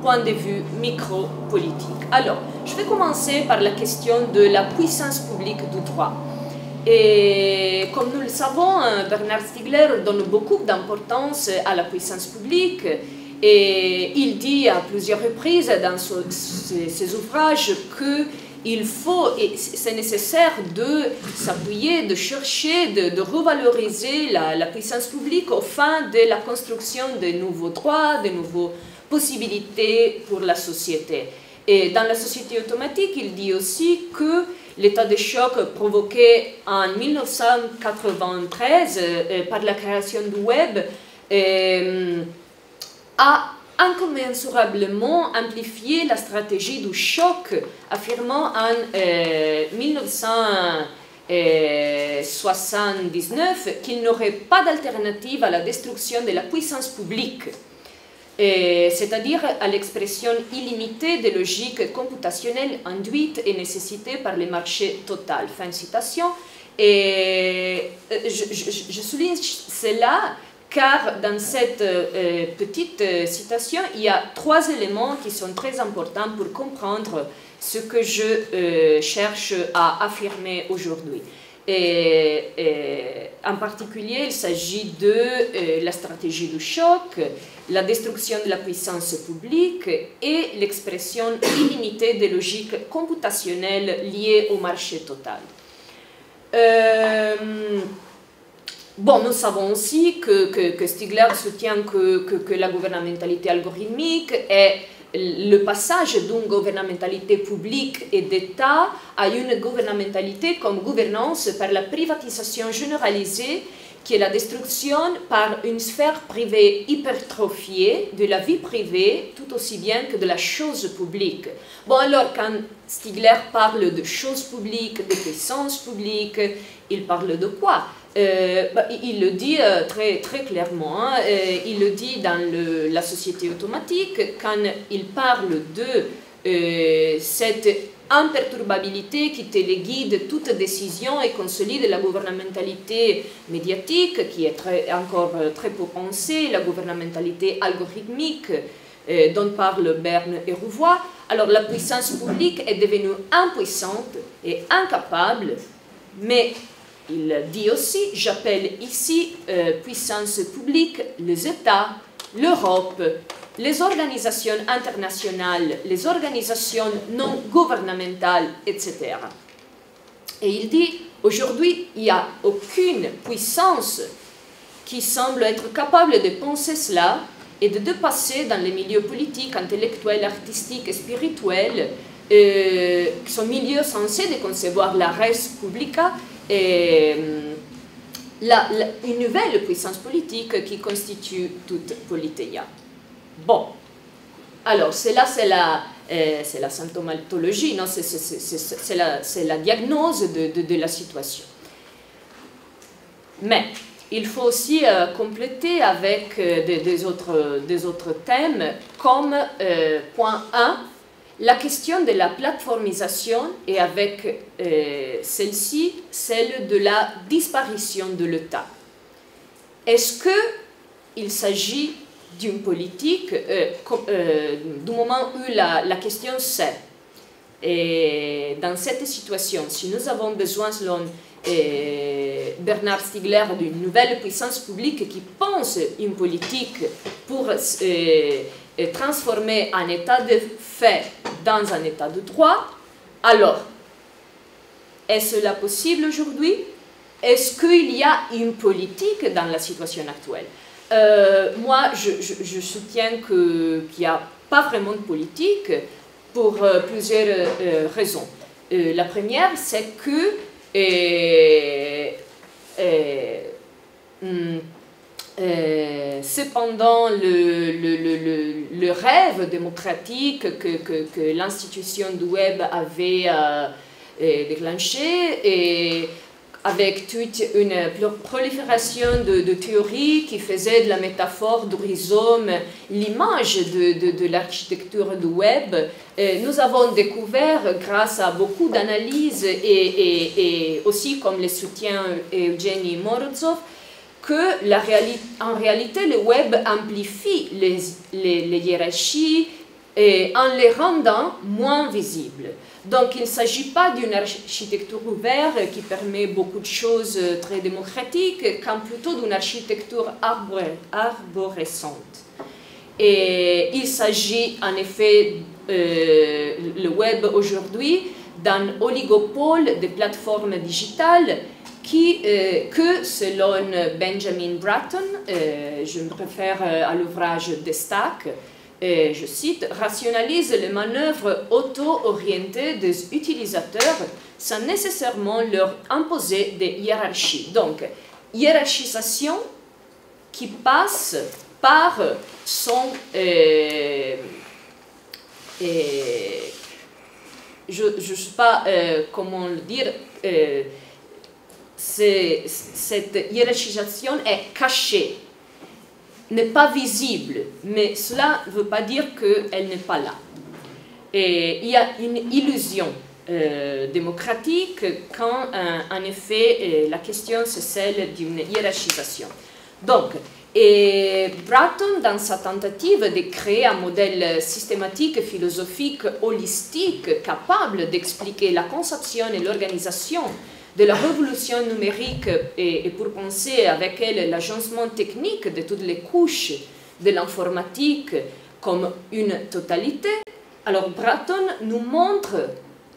point de vue micro-politique. Alors, je vais commencer par la question de la puissance publique du droit. Et comme nous le savons, Bernard Stiegler donne beaucoup d'importance à la puissance publique et il dit à plusieurs reprises dans ses ouvrages qu'il faut, et c'est nécessaire de s'appuyer, de chercher, de revaloriser la puissance publique au fin de la construction de nouveaux droits, de nouvelles possibilités pour la société. Et dans la société automatique, il dit aussi que l'état de choc provoqué en 1993 par la création du web a incommensurablement amplifié la stratégie du choc, affirmant en 1979 qu'il n'aurait pas d'alternative à la destruction de la puissance publique, c'est-à-dire à l'expression illimitée des logiques computationnelles induites et nécessitées par le marché total. Fin de citation. Et je souligne cela car dans cette petite citation, il y a trois éléments qui sont très importants pour comprendre ce que je cherche à affirmer aujourd'hui. En particulier, il s'agit de la stratégie du choc, la destruction de la puissance publique et l'expression illimitée des logiques computationnelles liées au marché total. Bon, nous savons aussi que Stiegler soutient que la gouvernementalité algorithmique est le passage d'une gouvernementalité publique et d'État à une gouvernementalité comme gouvernance par la privatisation généralisée, qui est la destruction par une sphère privée hypertrophiée de la vie privée tout aussi bien que de la chose publique. Bon, alors quand Stiegler parle de choses publiques, de puissance publique, il parle de quoi? Il le dit très clairement, hein. Il le dit dans la société automatique quand il parle de cette imperturbabilité qui téléguide toute décision et consolide la gouvernementalité médiatique qui est encore très peu pensée, la gouvernementalité algorithmique dont parlent Berne et Rouvois. Alors la puissance publique est devenue impuissante et incapable, mais il dit aussi, j'appelle ici puissance publique les États, l'Europe, les organisations internationales, les organisations non gouvernementales, etc. Et il dit, aujourd'hui, il n'y a aucune puissance qui semble être capable de penser cela et de dépasser dans les milieux politiques, intellectuels, artistiques et spirituels, qui sont milieux censés de concevoir la res publica, et une nouvelle puissance politique qui constitue toute politeia. Bon, alors cela c'est la symptomatologie, c'est la diagnose de la situation. Mais il faut aussi compléter avec des autres thèmes comme point 1, la question de la plateformisation et avec celle-ci, celle de la disparition de l'État. Est-ce qu'il s'agit d'une politique du moment où la question c'est, et dans cette situation, si nous avons besoin, selon Bernard Stiegler, d'une nouvelle puissance publique qui pense une politique pour transformer un état de fait dans un état de droit, alors, est-ce cela possible aujourd'hui? Est-ce qu'il y a une politique dans la situation actuelle? Moi, je soutiens qu'il n'y a pas vraiment de politique pour plusieurs raisons. La première, c'est que cependant le rêve démocratique que l'institution du web avait déclenché, et avec toute une prolifération de théories qui faisaient de la métaphore du rhizome l'image de l'architecture du web, nous avons découvert, grâce à beaucoup d'analyses et aussi comme le soutient Evgeny Morozov, que en réalité le web amplifie les hiérarchies en les rendant moins visibles. Donc il ne s'agit pas d'une architecture ouverte qui permet beaucoup de choses très démocratiques, qu'en plutôt d'une architecture arborescente. Et il s'agit en effet, le web aujourd'hui, d'un oligopole de plateformes digitales que, selon Benjamin Bratton, je me réfère à l'ouvrage de Stack, je cite, rationalise les manœuvres auto-orientées des utilisateurs sans nécessairement leur imposer des hiérarchies. Donc, hiérarchisation qui passe par son... je ne sais pas comment le dire, cette hiérarchisation est cachée, n'est pas visible, mais cela ne veut pas dire qu'elle n'est pas là. Et il y a une illusion démocratique quand, en effet, la question c'est celle d'une hiérarchisation. Donc, Bratton, dans sa tentative de créer un modèle systématique, philosophique, holistique, capable d'expliquer la conception et l'organisation de la révolution numérique et pour penser avec elle l'agencement technique de toutes les couches de l'informatique comme une totalité, alors Bratton nous montre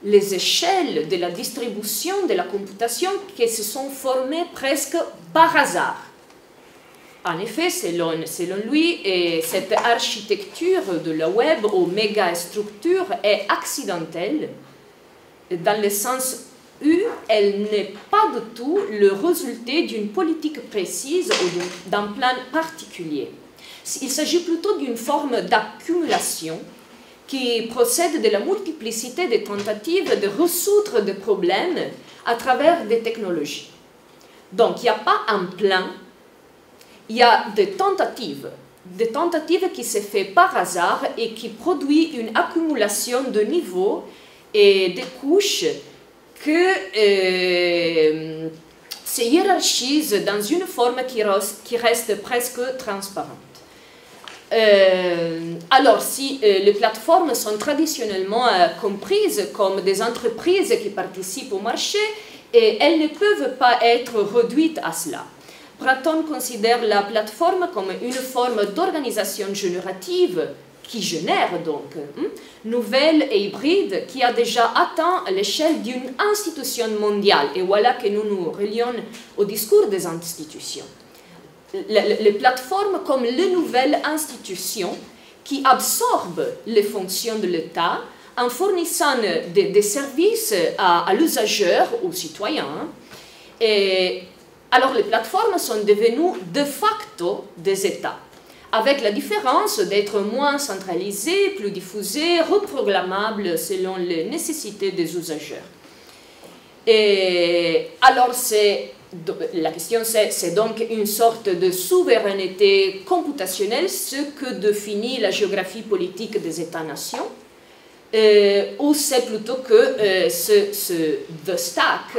les échelles de la distribution de la computation qui se sont formées presque par hasard. En effet, selon lui, cette architecture de la web aux mégastructures est accidentelle dans le sens où elle n'est pas du tout le résultat d'une politique précise ou d'un plan particulier. Il s'agit plutôt d'une forme d'accumulation qui procède de la multiplicité des tentatives de résoudre des problèmes à travers des technologies. Donc, il n'y a pas un plan, il y a des tentatives qui se font par hasard et qui produisent une accumulation de niveaux et de couches que se hiérarchisent dans une forme qui reste presque transparente. Alors, si les plateformes sont traditionnellement comprises comme des entreprises qui participent au marché, elles ne peuvent pas être réduites à cela. Bratton considère la plateforme comme une forme d'organisation générative qui génère donc nouvelle et hybride, qui a déjà atteint l'échelle d'une institution mondiale. Et voilà que nous nous relions au discours des institutions. Les plateformes comme les nouvelles institutions qui absorbent les fonctions de l'État en fournissant des services à l'usageur, aux citoyens. Alors les plateformes sont devenues de facto des États, avec la différence d'être moins centralisées, plus diffusées, reprogrammables selon les nécessités des usagers. Alors la question c'est donc une sorte de souveraineté computationnelle, ce que définit la géographie politique des États-nations, ou c'est plutôt que the stack,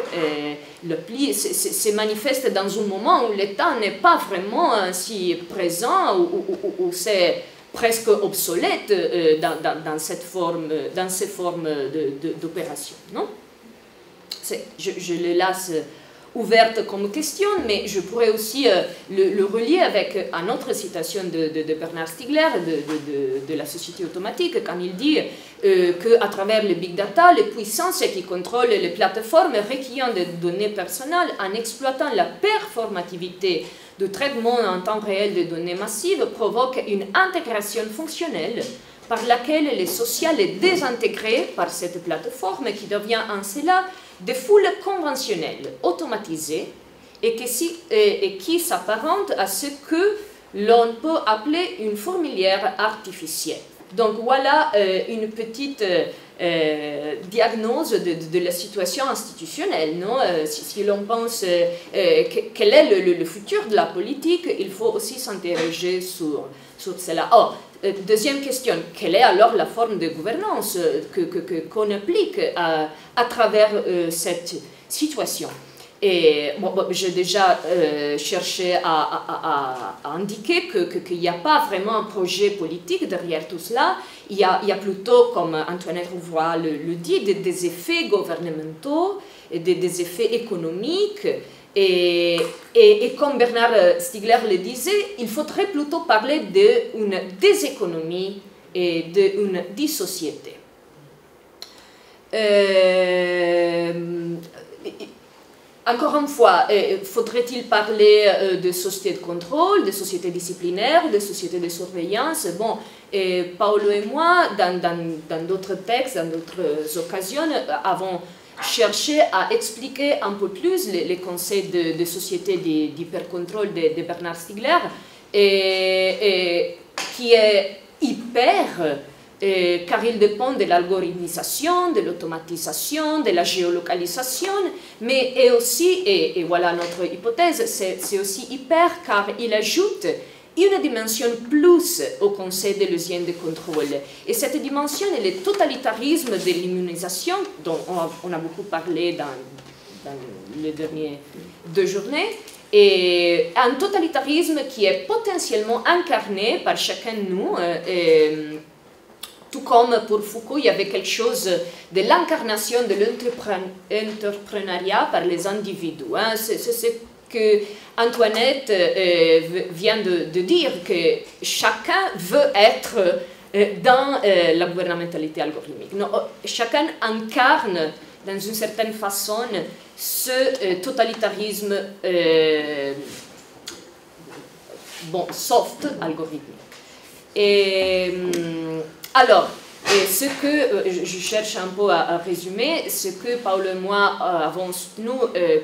le pli, se manifeste dans un moment où l'État n'est pas vraiment si présent, ou c'est presque obsolète dans ces formes d'opération, non? Je le laisse ouverte comme question, mais je pourrais aussi le relier avec une autre citation de Bernard Stiegler, de la société automatique, quand il dit qu'à travers le big data, les puissances qui contrôlent les plateformes recueillant des données personnelles en exploitant la performativité du traitement en temps réel des données massives provoquent une intégration fonctionnelle par laquelle le social est désintégré par cette plateforme qui devient en cela des foules conventionnelles, automatisées, et qui s'apparentent à ce que l'on peut appeler une fourmilière artificielle. Donc voilà une petite diagnose de la situation institutionnelle. Non? Si l'on pense quel est le futur de la politique, il faut aussi s'interroger sur cela. Or, deuxième question, quelle est alors la forme de gouvernance qu'on applique à travers cette situation? Et j'ai déjà cherché à indiquer qu'il n'y a pas vraiment un projet politique derrière tout cela. Il y a plutôt, comme Antoinette Rouvroy le dit, des effets gouvernementaux, et des effets économiques. Et comme Bernard Stiegler le disait, il faudrait plutôt parler d'une déséconomie et d'une dissociété. Encore une fois, faudrait-il parler de sociétés de contrôle, de sociétés disciplinaires, de sociétés de surveillance? Bon, Paolo et moi, dans d'autres textes, dans d'autres occasions, avons cherché à expliquer un peu plus les concepts de société d'hypercontrôle de Bernard Stiegler, qui est hyper, car il dépend de l'algorithmisation, de l'automatisation, de la géolocalisation, mais est aussi, et voilà notre hypothèse, c'est aussi hyper car il ajoute une dimension plus au concept de l'usine de contrôle. Et cette dimension est le totalitarisme de l'immunisation, dont on a beaucoup parlé dans les dernières 2 journées, et un totalitarisme qui est potentiellement incarné par chacun de nous, tout comme pour Foucault, il y avait quelque chose de l'incarnation de l'entrepreneuriat par les individus. Hein. C'est ce que Antoinette vient de dire, que chacun veut être dans la gouvernementalité algorithmique. Non, chacun incarne d'une certaine façon ce totalitarisme soft algorithmique. Et alors, ce que je cherche un peu à résumer, ce que Paolo et moi avons soutenu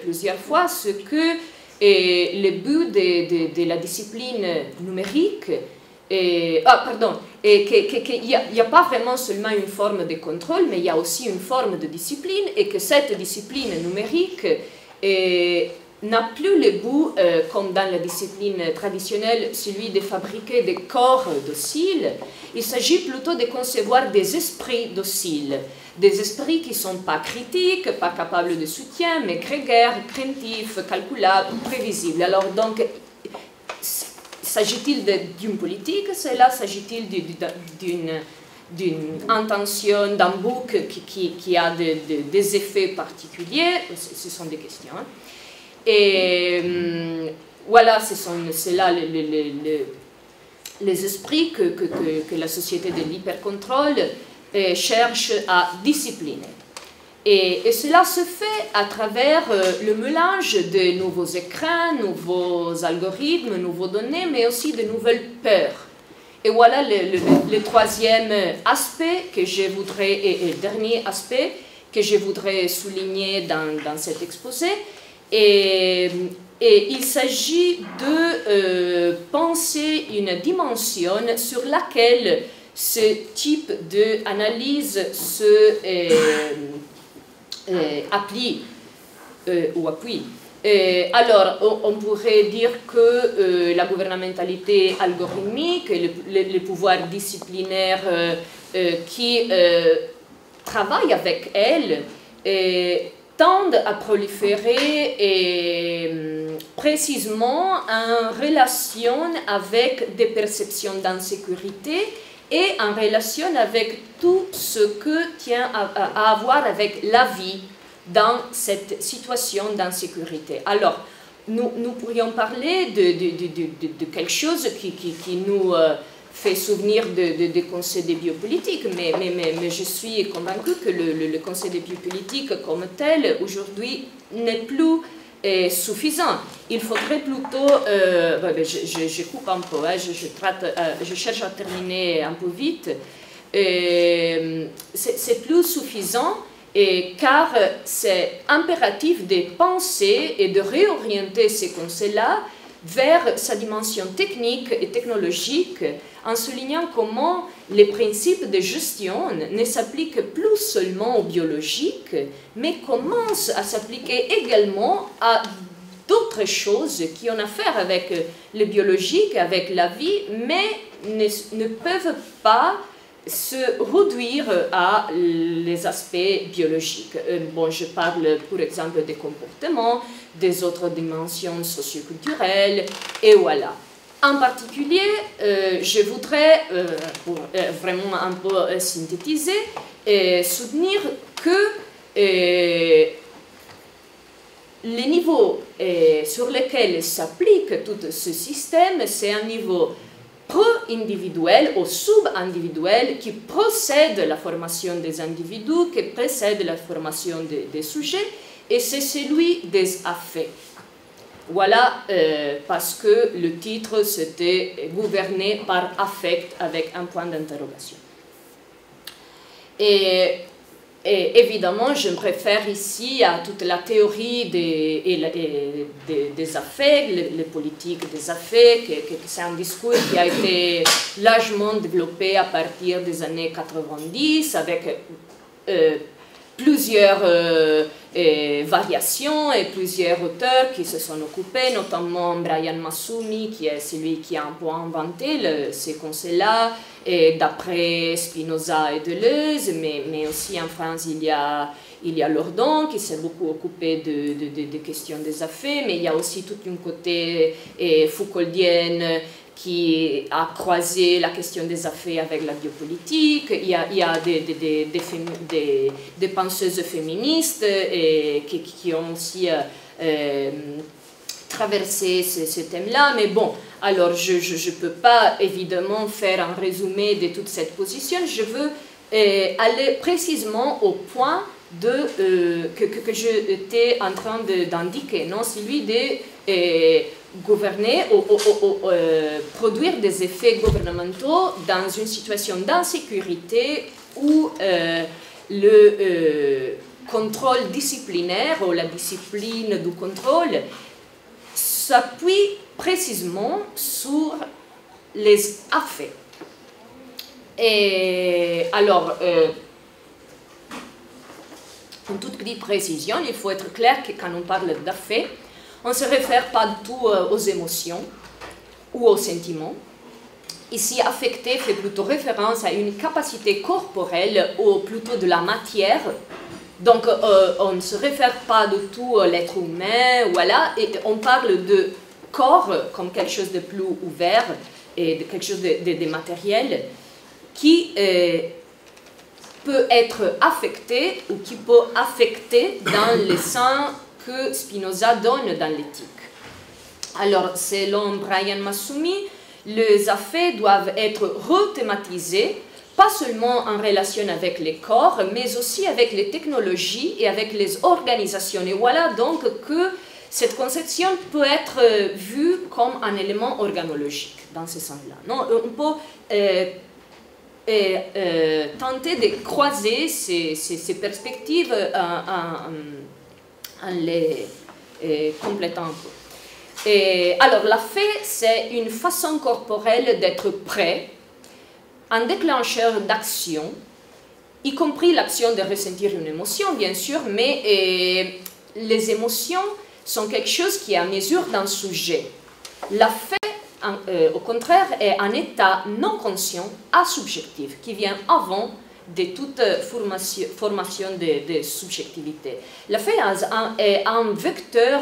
plusieurs fois, c'est que le but de la discipline numérique, qu'il n'y a pas vraiment seulement une forme de contrôle, mais il y a aussi une forme de discipline, et que cette discipline numérique n'a plus le but, comme dans la discipline traditionnelle, celui de fabriquer des corps dociles. Il s'agit plutôt de concevoir des esprits dociles, des esprits qui ne sont pas critiques, pas capables de soutien, mais grégaires, craintifs, calculables, prévisibles. Alors donc, s'agit-il d'une politique? Cela s'agit-il d'une intention, d'un book qui a des effets particuliers? Ce sont des questions. Hein. Et voilà, c'est là les esprits que la société de l'hypercontrôle cherche à discipliner. Et cela se fait à travers le mélange de nouveaux écrans, nouveaux algorithmes, nouveaux données, mais aussi de nouvelles peurs. Et voilà le troisième aspect que je voudrais, et le dernier aspect que je voudrais souligner dans cet exposé. Et il s'agit de penser une dimension sur laquelle ce type d'analyse se appuie. Alors, on pourrait dire que la gouvernementalité algorithmique, le pouvoir disciplinaire qui travaille avec elle tendent à proliférer précisément en relation avec des perceptions d'insécurité et en relation avec tout ce que tient à voir avec la vie dans cette situation d'insécurité. Alors, nous pourrions parler de quelque chose qui nous fait souvenir des conseils de biopolitique, mais je suis convaincue que le conseil de biopolitique comme tel, aujourd'hui, n'est plus suffisant. Il faudrait plutôt... je coupe un peu, hein, je cherche à terminer un peu vite. C'est plus suffisant car c'est impératif de penser et de réorienter ces conseils-là vers sa dimension technique et technologique, en soulignant comment les principes de gestion ne s'appliquent plus seulement au biologique, mais commencent à s'appliquer également à d'autres choses qui ont à faire avec le biologique, avec la vie, mais ne peuvent pas se réduire à les aspects biologiques. Bon, je parle par exemple des comportements, des autres dimensions socioculturelles, et voilà. En particulier, je voudrais, pour vraiment un peu synthétiser, soutenir que les niveaux sur lesquels s'applique tout ce système, c'est un niveau pro-individuel ou sub-individuel qui précède la formation des individus, qui précède la formation des sujets, et c'est celui des affects. Voilà, parce que le titre c'était « Gouverné par affect » avec un point d'interrogation. Et évidemment, je préfère ici à toute la théorie des affects, les politiques des affects, c'est un discours qui a été largement développé à partir des années 90 avec plusieurs variations et plusieurs auteurs qui se sont occupés, notamment Brian Massumi, qui est celui qui a un peu inventé ces concepts-là, et d'après Spinoza et Deleuze, mais aussi en France il y a Lordon qui s'est beaucoup occupé de questions des affects, mais il y a aussi tout un côté Foucauldienne qui a croisé la question des affects avec la biopolitique. Il y a des penseuses féministes qui ont aussi traverser ce thème-là, mais bon, alors je ne peux pas évidemment faire un résumé de toute cette position, je veux aller précisément au point que j'étais en train d'indiquer, non, celui de gouverner ou produire des effets gouvernementaux dans une situation d'insécurité où le contrôle disciplinaire ou la discipline du contrôle s'appuie précisément sur les affects. Et alors, en toute petite précision, il faut être clair que quand on parle d'affects, on ne se réfère pas du tout aux émotions ou aux sentiments. Ici, affecté fait plutôt référence à une capacité corporelle ou plutôt de la matière. Donc, on ne se réfère pas du tout à l'être humain, voilà, et on parle de corps comme quelque chose de plus ouvert et de quelque chose de matériel qui peut être affecté ou qui peut affecter dans le sens que Spinoza donne dans l'éthique. Alors, selon Brian Massumi, les affects doivent être rethématisés pas seulement en relation avec les corps, mais aussi avec les technologies et avec les organisations. Et voilà donc que cette conception peut être vue comme un élément organologique, dans ce sens-là. On peut tenter de croiser ces perspectives en les complétant un peu. Alors, l'affect, c'est une façon corporelle d'être prêt, un déclencheur d'action, y compris l'action de ressentir une émotion, bien sûr, mais les émotions sont quelque chose qui est à mesure d'un sujet. L'affect, au contraire, est un état non conscient, asubjectif, qui vient avant de toute formation de subjectivité. La phase est un vecteur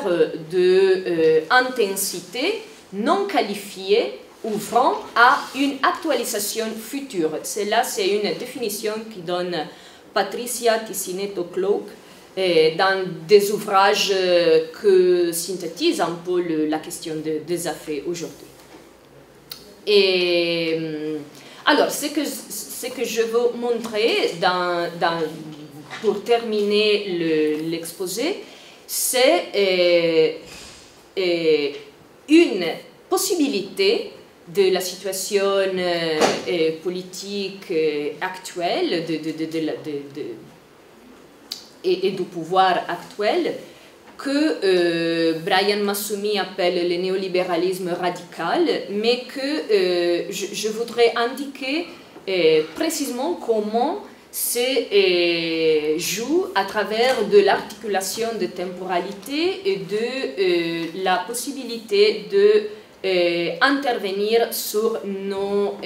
d'intensité non qualifiée ouvrant à une actualisation future. C'est une définition qui donne Patricia Tisineto-Cloak dans des ouvrages que synthétisent un peu la question des affaires aujourd'hui. Et alors, ce que je veux montrer pour terminer l'exposé, c'est une possibilité de la situation politique actuelle et du pouvoir actuel que Brian Massumi appelle le néolibéralisme radical, mais que je voudrais indiquer précisément comment se joue à travers de l'articulation de temporalité et de la possibilité d'intervenir sur nos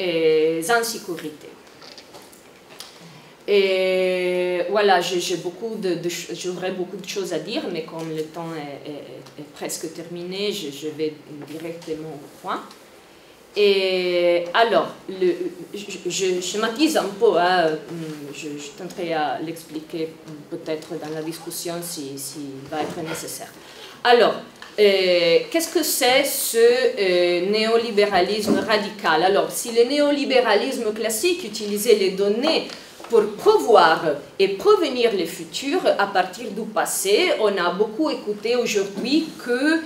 insécurités. Et voilà, j'aurais beaucoup de choses à dire, mais comme le temps est presque terminé, je vais directement au point. Et alors, je schématise un peu, hein, je tenterai à l'expliquer peut-être dans la discussion s'il va être nécessaire. Alors, qu'est-ce que c'est ce néolibéralisme radical? Alors, si le néolibéralisme classique utilisait les données pour prévoir et prévenir le futur à partir du passé, on a beaucoup écouté aujourd'hui que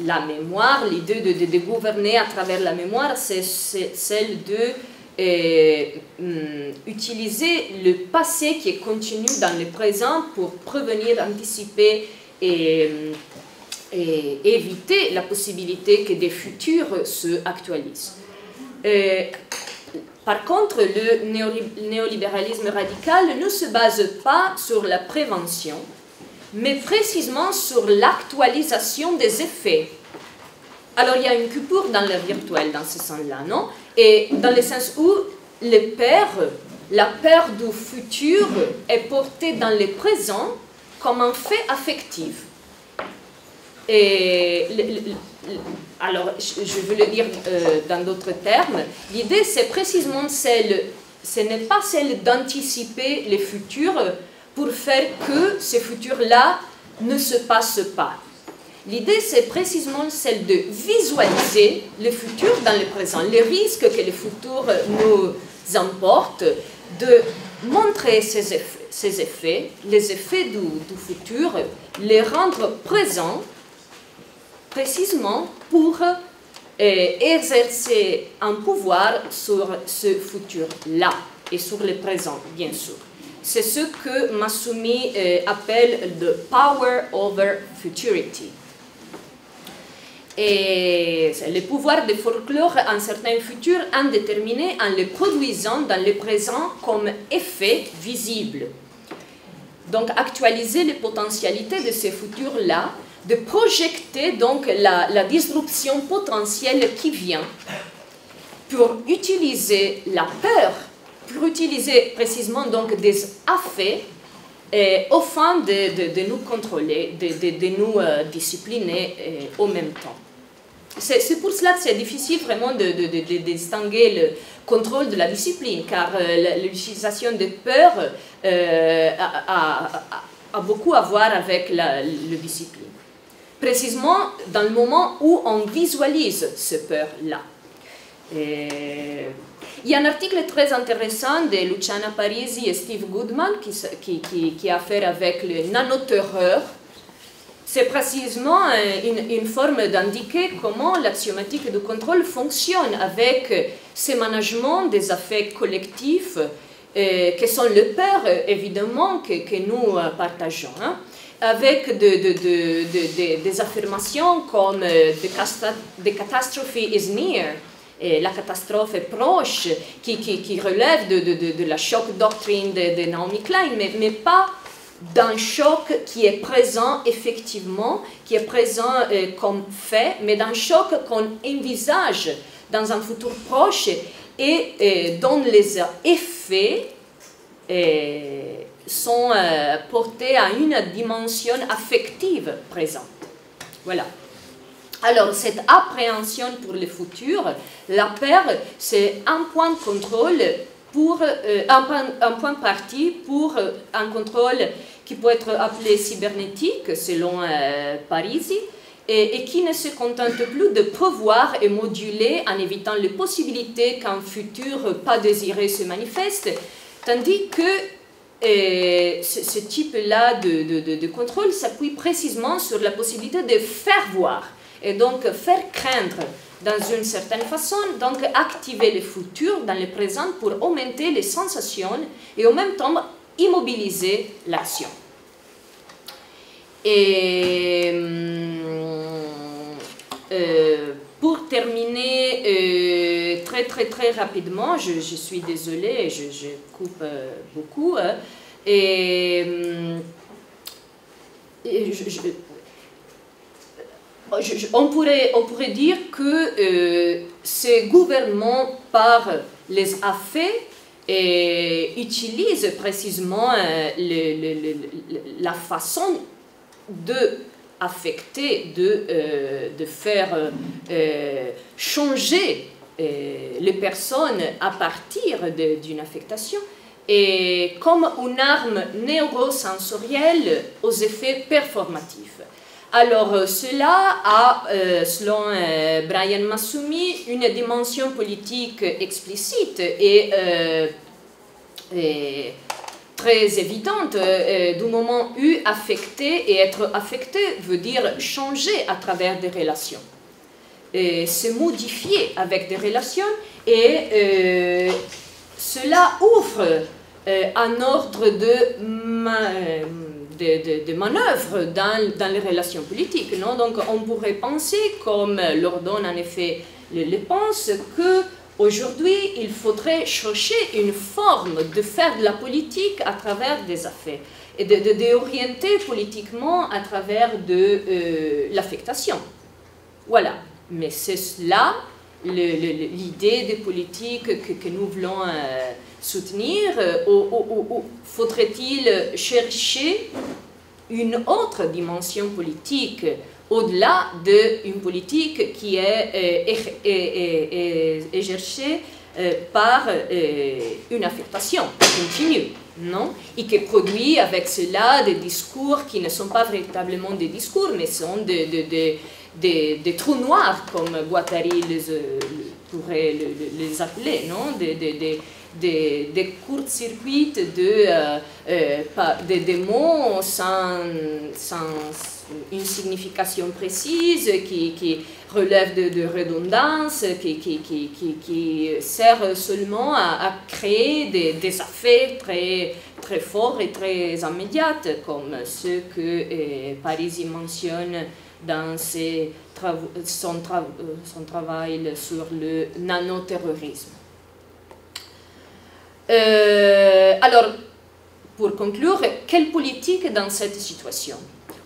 la mémoire, l'idée de gouverner à travers la mémoire, c'est celle d'utiliser le passé qui est contenu dans le présent pour prévenir, anticiper et éviter la possibilité que des futurs se actualisent. Par contre, le néolibéralisme radical ne se base pas sur la prévention, mais précisément sur l'actualisation des effets. Alors, il y a une coupure dans le virtuel dans ce sens-là, non? Et dans le sens où la peur du futur est portée dans le présent comme un fait affectif. Et alors, je veux le dire dans d'autres termes, l'idée c'est précisément ce n'est pas celle d'anticiper le futur pour faire que ce futur-là ne se passe pas. L'idée c'est précisément celle de visualiser le futur dans le présent, les risques que le futur nous emporte, de montrer ces effets, les effets du futur, les rendre présents précisément pour exercer un pouvoir sur ce futur-là et sur le présent, bien sûr. C'est ce que Massumi appelle le power over futurity. Et le pouvoir de folklore en certains futurs indéterminés en le produisant dans le présent comme effet visible. Donc actualiser les potentialités de ces futurs-là, de projeter donc la disruption potentielle qui vient pour utiliser la peur, pour utiliser précisément donc des affaires au fin de nous contrôler, de nous discipliner au même temps. C'est pour cela que c'est difficile vraiment de distinguer le contrôle de la discipline, car l'utilisation de peur a beaucoup à voir avec la discipline. Précisément dans le moment où on visualise ce peur-là. Il y a un article très intéressant de Luciana Parisi et Steve Goodman qui a affaire avec le nanoterreur. C'est précisément une forme d'indiquer comment l'axiomatique du contrôle fonctionne avec ce management des affaires collectifs qui sont les peurs, évidemment, que nous partageons. Hein, avec des affirmations comme the catastrophe is near, et la catastrophe est proche, qui relève de la choc doctrine de Naomi Klein, mais pas d'un choc qui est présent effectivement, qui est présent comme fait, mais d'un choc qu'on envisage dans un futur proche et dont les effets sont portés à une dimension affective présente. Voilà. Alors, cette appréhension pour le futur, la paire, c'est un point de contrôle pour un point parti pour un contrôle qui peut être appelé cybernétique, selon Parisi, et qui ne se contente plus de prévoir et moduler en évitant les possibilités qu'un futur pas désiré se manifeste, tandis que ce type-là de contrôle s'appuie précisément sur la possibilité de faire voir et donc faire craindre dans une certaine façon, donc activer le futur dans le présent pour augmenter les sensations et en même temps immobiliser l'action. Et pour terminer très rapidement, je suis désolée, je coupe beaucoup, on pourrait dire que ce gouvernement, par les affaires, utilise précisément la façon d'affecter, de faire changer les personnes à partir d'une affectation, et comme une arme neurosensorielle aux effets performatifs. Alors, cela a, selon Brian Massumi, une dimension politique explicite et très évidente, du moment où affecter et être affecté veut dire changer à travers des relations, et se modifier avec des relations, et cela ouvre un ordre de manœuvres dans les relations politiques. Non? Donc on pourrait penser, comme l'ordonne en effet le pense, qu'aujourd'hui il faudrait chercher une forme de faire de la politique à travers des affaires et d'orienter politiquement à travers de l'affectation. Voilà. Mais c'est là l'idée de politique que nous voulons soutenir, ou faudrait-il chercher une autre dimension politique au-delà d'une politique qui est exercée par une affectation continue, non? Et qui produit avec cela des discours qui ne sont pas véritablement des discours, mais sont des trous noirs, comme Guattari pourrait les appeler, non? Des courts-circuits des mots sans une signification précise, qui relèvent de redondance, qui servent seulement à créer des effets très forts et très immédiats, comme ceux que Parisi mentionne dans son travail sur le nanoterrorisme. Alors, pour conclure, quelle politique dans cette situation,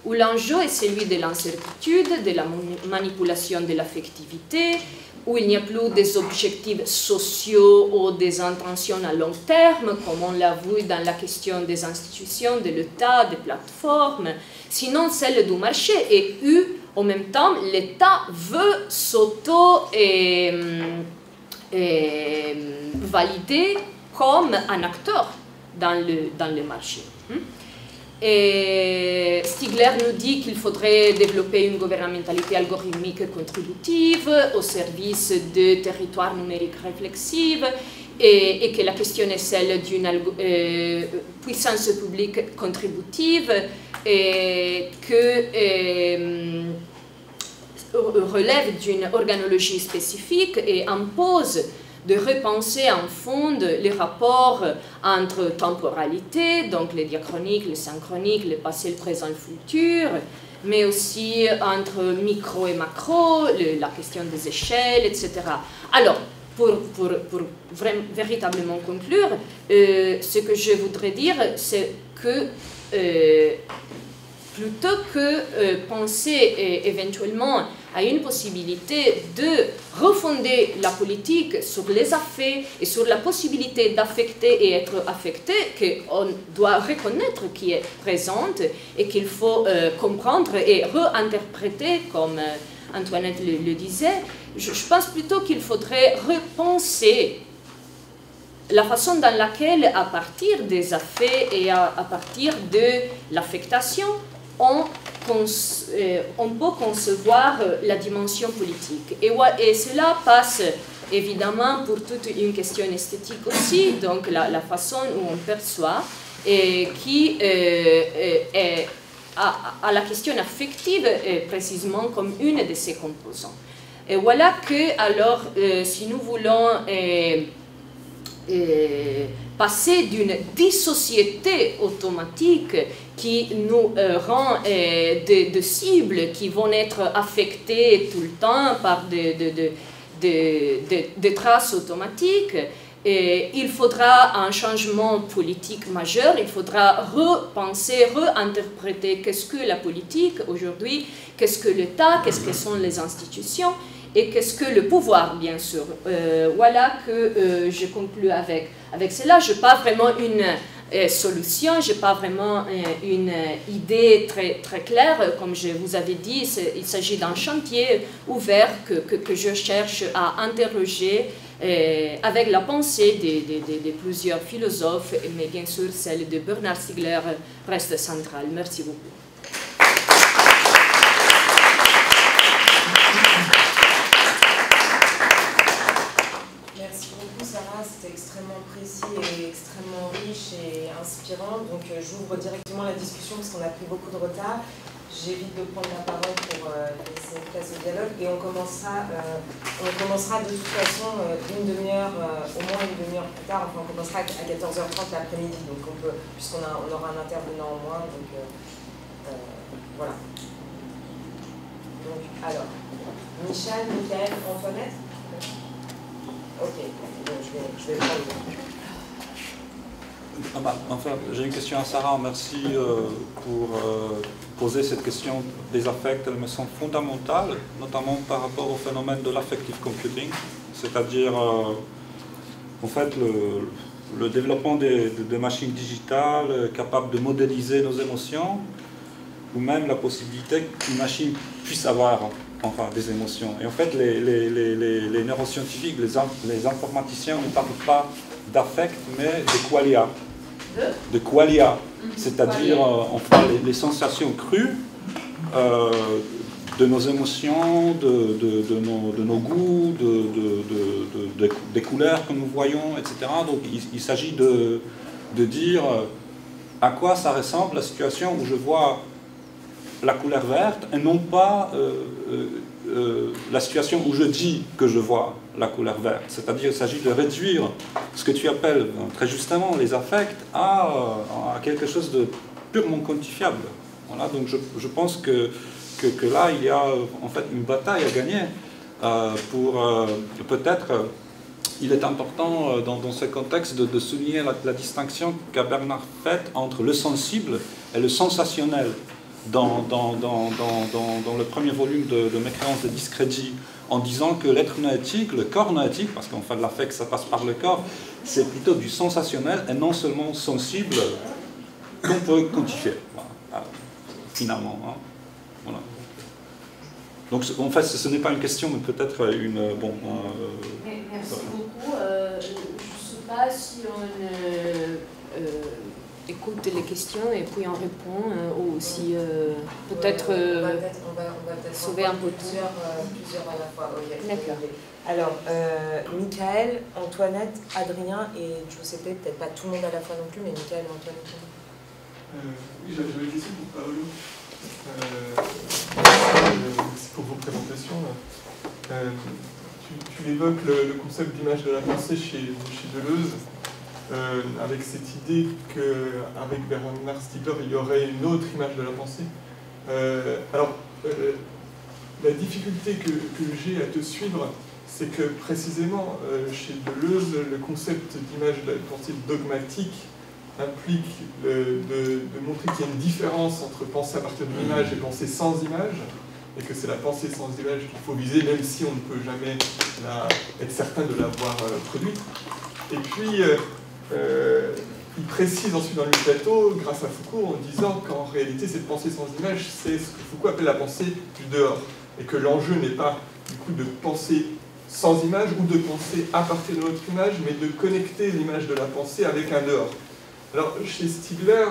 où l'enjeu est celui de l'incertitude, de la manipulation de l'affectivité, où il n'y a plus des objectifs sociaux ou des intentions à long terme, comme on l'a vu dans la question des institutions, de l'État, des plateformes, sinon celle du marché, et où, en même temps, l'État veut s'auto-valider comme un acteur dans le marché. Et Stigler nous dit qu'il faudrait développer une gouvernementalité algorithmique contributive au service de territoires numériques réflexifs, et que la question est celle d'une puissance publique contributive, et que relève d'une organologie spécifique et impose de repenser en fond les rapports entre temporalité, donc les diachroniques, les synchroniques, le passé, le présent, le futur, mais aussi entre micro et macro, la question des échelles, etc. Alors, pour véritablement conclure, ce que je voudrais dire, c'est que plutôt que penser éventuellement a une possibilité de refonder la politique sur les affaires et sur la possibilité d'affecter et être affecté, qu'on doit reconnaître qui est présente et qu'il faut comprendre et réinterpréter, comme Antoinette le disait. Je pense plutôt qu'il faudrait repenser la façon dans laquelle, à partir des affaires et à partir de l'affectation, on peut concevoir la dimension politique. Et cela passe évidemment pour toute une question esthétique aussi, donc la façon où on perçoit, et qui est à la question affective précisément comme une de ses composants. Et voilà que, alors, si nous voulons passer d'une dissociété automatique qui nous rend de cibles qui vont être affectées tout le temps par des traces automatiques, et il faudra un changement politique majeur, il faudra repenser, réinterpréter qu'est-ce que la politique aujourd'hui, qu'est-ce que l'État, qu'est-ce que sont les institutions, et qu'est-ce que le pouvoir, bien sûr. Voilà que je conclue avec cela. Je n'ai pas vraiment une solution, je n'ai pas vraiment une idée très, très claire. Comme je vous avais dit, il s'agit d'un chantier ouvert que je cherche à interroger avec la pensée de plusieurs philosophes, mais bien sûr celle de Bernard Stiegler reste centrale. Merci beaucoup. C'était extrêmement précis et extrêmement riche et inspirant. Donc j'ouvre directement la discussion parce qu'on a pris beaucoup de retard. J'évite de prendre la parole pour laisser place au dialogue. Et on commencera de toute façon une demi-heure, au moins une demi-heure plus tard. Enfin, on commencera à 14h30 l'après-midi. Donc on peut, puisqu'on aura un intervenant en moins. Donc voilà. Donc alors, Michal, Michael, Antoinette. Ok, bon, je vais prendre. Enfin, j'ai une question à Sarah. Merci pour poser cette question des affects. Elle me semble fondamentale, notamment par rapport au phénomène de l'affective computing, c'est-à-dire en fait le développement de machines digitales capables de modéliser nos émotions, ou même la possibilité qu'une machine puisse avoir des émotions. Et en fait, les neuroscientifiques, les informaticiens ne parlent pas d'affect, mais de qualia. De qualia, c'est-à-dire les sensations crues de nos émotions, de nos goûts, des couleurs que nous voyons, etc. Donc il s'agit de dire à quoi ça ressemble la situation où je vois la couleur verte et non pas la situation où je dis que je vois la couleur verte. C'est-à-dire qu'il s'agit de réduire ce que tu appelles très justement les affects à quelque chose de purement quantifiable. Voilà, donc je pense que là il y a en fait une bataille à gagner pour peut-être il est important dans ce contexte de souligner la distinction qu'a Bernard faite entre le sensible et le sensationnel. Dans le premier volume de mes créances de discrédit, en disant que l'être noétique, le corps noétique, parce qu'en fait l'affect ça passe par le corps, c'est plutôt du sensationnel et non seulement sensible qu'on peut quantifier, voilà. Finalement. Hein. Voilà. Donc en fait ce n'est pas une question, mais peut-être une... Bon, merci beaucoup. Je ne sais pas si on... écoute les questions et puis on répond, ou si peut-être on va peut-être sauver un peu plusieurs à la fois. Okay. D'accord. Alors, Michael, Antoinette, Adrien et Giuseppe, peut-être pas tout le monde à la fois non plus, mais Michael, Antoinette. Oui, j'avais une question pour Paolo. Merci pour vos présentations. Tu évoques le concept d'image de la pensée chez Deleuze. Avec cette idée qu'avec Bernard Stiegler, il y aurait une autre image de la pensée. La difficulté que j'ai à te suivre, c'est que précisément chez Deleuze, le concept d'image de la pensée dogmatique implique de montrer qu'il y a une différence entre penser à partir d'une image et penser sans image. et que c'est la pensée sans image qu'il faut viser, même si on ne peut jamais être certain de l'avoir produite. Et puis, il précise ensuite dans le plateau, grâce à Foucault, en disant qu'en réalité, cette pensée sans image, c'est ce que Foucault appelle la pensée du dehors, et que l'enjeu n'est pas du coup de penser sans image ou de penser à partir de notre image, mais de connecter l'image de la pensée avec un dehors. Alors, chez Stigler,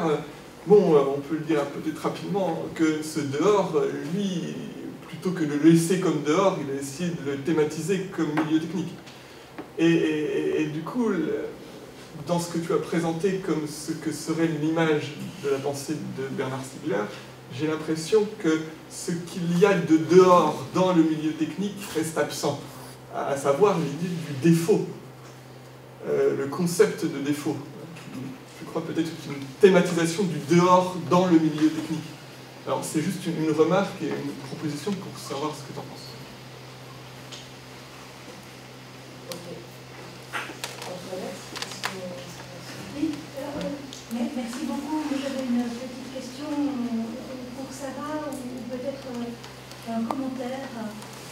bon, on peut le dire peut-être rapidement, que ce dehors, lui, plutôt que de le laisser comme dehors, il a essayé de le thématiser comme milieu technique. Et du coup, dans ce que tu as présenté comme ce que serait l'image de la pensée de Bernard Stiegler, j'ai l'impression que ce qu'il y a de dehors dans le milieu technique reste absent, à savoir l'idée du défaut, le concept de défaut. Je crois peut-être une thématisation du dehors dans le milieu technique. Alors c'est juste une remarque et une proposition pour savoir ce que tu en penses. Merci beaucoup. J'avais une petite question pour Sarah ou peut-être un commentaire.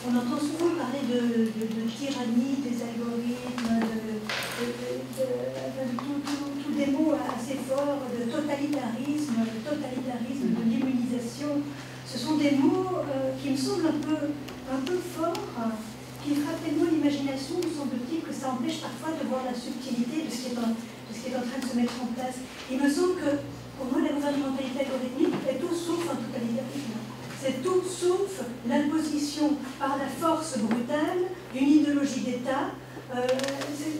On entend souvent parler de tyrannie, des algorithmes, tous des mots assez forts, de totalitarisme, de l'immunisation. Ce sont des mots qui me semblent un peu forts, qui frappent tellement l'imagination, me semble-t-il, que ça empêche parfois de voir la subtilité de ce qui est en train de se mettre en place. Il me semble que, pour moi, la gouvernementalité algorithmique est tout sauf un totalitarisme. C'est tout sauf l'imposition par la force brutale d'une idéologie d'État.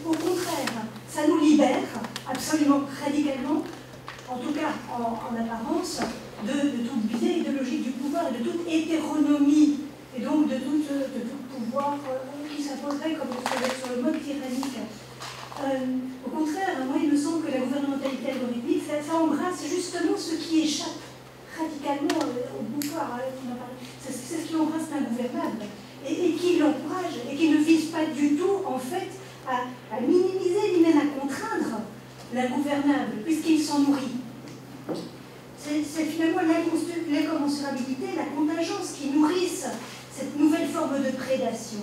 Au contraire, ça nous libère absolument radicalement, en tout cas en apparence, de tout biais idéologique du pouvoir et de toute hétéronomie, et donc de tout pouvoir qui s'imposerait comme sur le mode tyrannique. Au contraire, moi il me semble que la gouvernementalité algorithmique, ça embrasse justement ce qui échappe radicalement au pouvoir. C'est ce qui embrasse l'ingouvernable et qui l'encourage et qui ne vise pas du tout en fait à minimiser ni même à contraindre l'ingouvernable puisqu'il s'en nourrit. C'est finalement l'incommensurabilité, la contingence qui nourrissent cette nouvelle forme de prédation.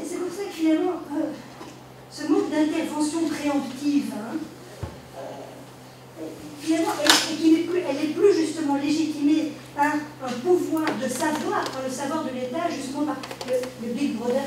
C'est pour ça que finalement ce mode d'intervention préemptive, finalement, elle n'est plus justement légitimée par un pouvoir de savoir, par le savoir de l'État, justement par le Big Brother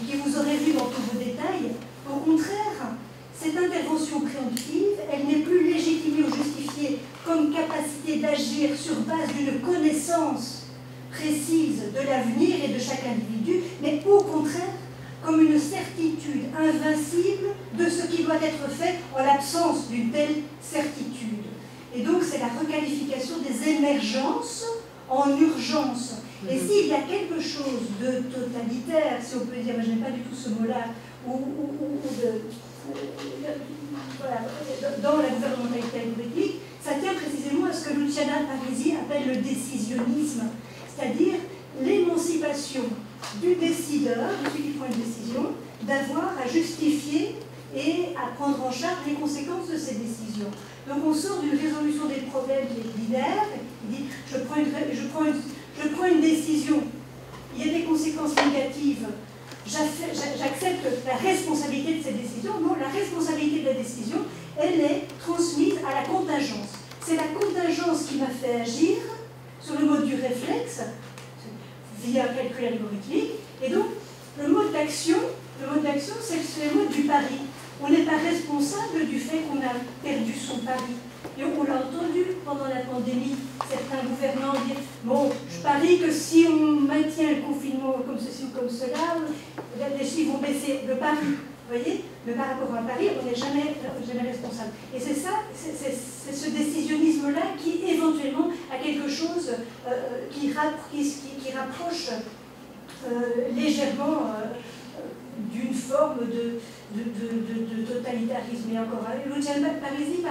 qui vous aurait vu dans tous vos détails. Au contraire, cette intervention préemptive, elle n'est plus légitimée ou justifiée comme capacité d'agir sur base d'une connaissance précise de l'avenir et de chaque individu, mais au contraire, comme une certitude invincible de ce qui doit être fait en l'absence d'une telle certitude. Et donc c'est la requalification des émergences en urgence. Et s'il y a quelque chose de totalitaire, si on peut dire, mais je n'aime pas du tout ce mot-là, dans la gouvernementalité algorithmique, ça tient précisément à ce que Luciana Parisi appelle le décisionnisme, c'est-à-dire l'émancipation du décideur, de celui qui prend une décision, d'avoir à justifier et à prendre en charge les conséquences de ces décisions. Donc on sort d'une résolution des problèmes qui est binaire, il dit je prends une décision, il y a des conséquences négatives, j'accepte la responsabilité de ces décisions. Non, la responsabilité de la décision, elle est transmise à la contingence. C'est la contingence qui m'a fait agir sur le mode du réflexe, via un calcul algorithmique, et donc le mode d'action, c'est le mode du pari. On n'est pas responsable du fait qu'on a perdu son pari. Et on l'a entendu pendant la pandémie, certains gouvernants dire « Bon, je parie que si on maintient le confinement comme ceci ou comme cela, les chiffres vont baisser. » Le pari, vous voyez, mais par rapport à un pari, on n'est jamais responsable. Et c'est ça, c'est ce décisionnisme-là qui éventuellement a quelque chose qui rapproche légèrement d'une forme de totalitarisme. Et encore, Luciana Parisi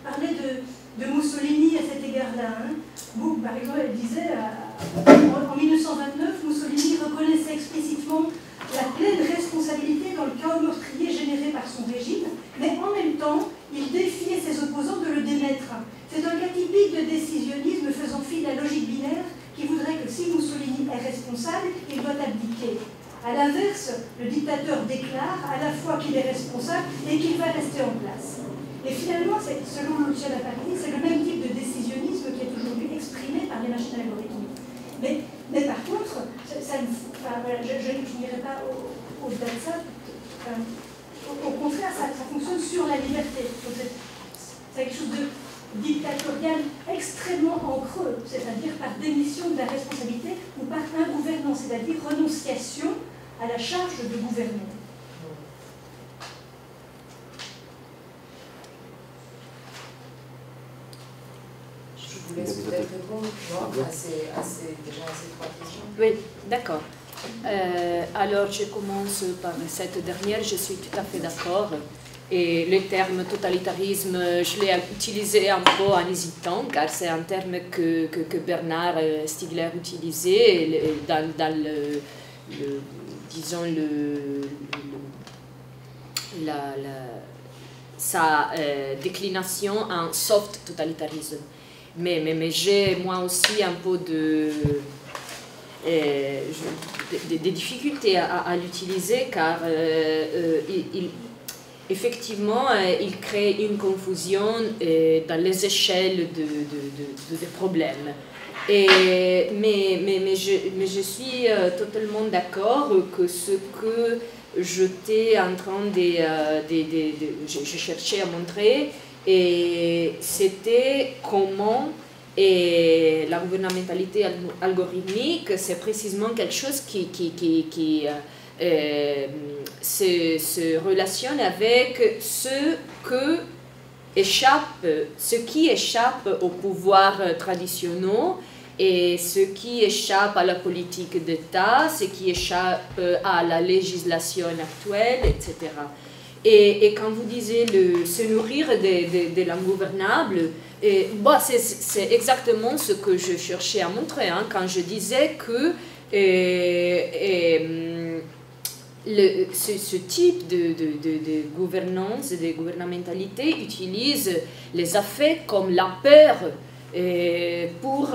parlait de Mussolini à cet égard-là. Par exemple, elle disait, en 1929, Mussolini reconnaissait explicitement la pleine responsabilité dans le chaos meurtrier généré par son régime, mais en même temps, il défiait ses opposants de le démettre. C'est un cas typique de décisionnisme faisant fi de la logique binaire responsable, il doit abdiquer. À l'inverse, le dictateur déclare à la fois qu'il est responsable et qu'il va rester en place. Et finalement, selon Luciano Pagani, c'est le même type de décisionnisme qui est aujourd'hui exprimé par les machines algorithmiques. Mais par contre, voilà, je n'irai pas au-delà de ça. Au contraire, ça fonctionne sur la liberté. C'est quelque chose de dictatorial extrêmement en creux, c'est-à-dire par démission de la responsabilité ou par ingouvernance, c'est-à-dire renonciation à la charge de gouverner. Je vous laisse peut-être répondre à ces trois questions. Oui, d'accord. Alors, je commence par cette dernière. Je suis tout à fait d'accord. Et le terme totalitarisme, je l'ai utilisé un peu en hésitant, car c'est un terme que Bernard Stiegler utilisait dans sa déclination en soft totalitarisme. Mais j'ai moi aussi un peu des difficultés à l'utiliser, car effectivement, il crée une confusion dans les échelles de problèmes. Mais je suis totalement d'accord que ce que j'étais en train je cherchais à montrer, c'était comment la gouvernementalité algorithmique, c'est précisément quelque chose qui se relationne avec ce qui échappe aux pouvoirs traditionnels et ce qui échappe à la politique d'État, ce qui échappe à la législation actuelle, etc. Et quand vous disiez se nourrir de l'ingouvernable, c'est exactement ce que je cherchais à montrer, hein, quand je disais que ce type de gouvernance et de gouvernementalité utilise les affects comme la peur pour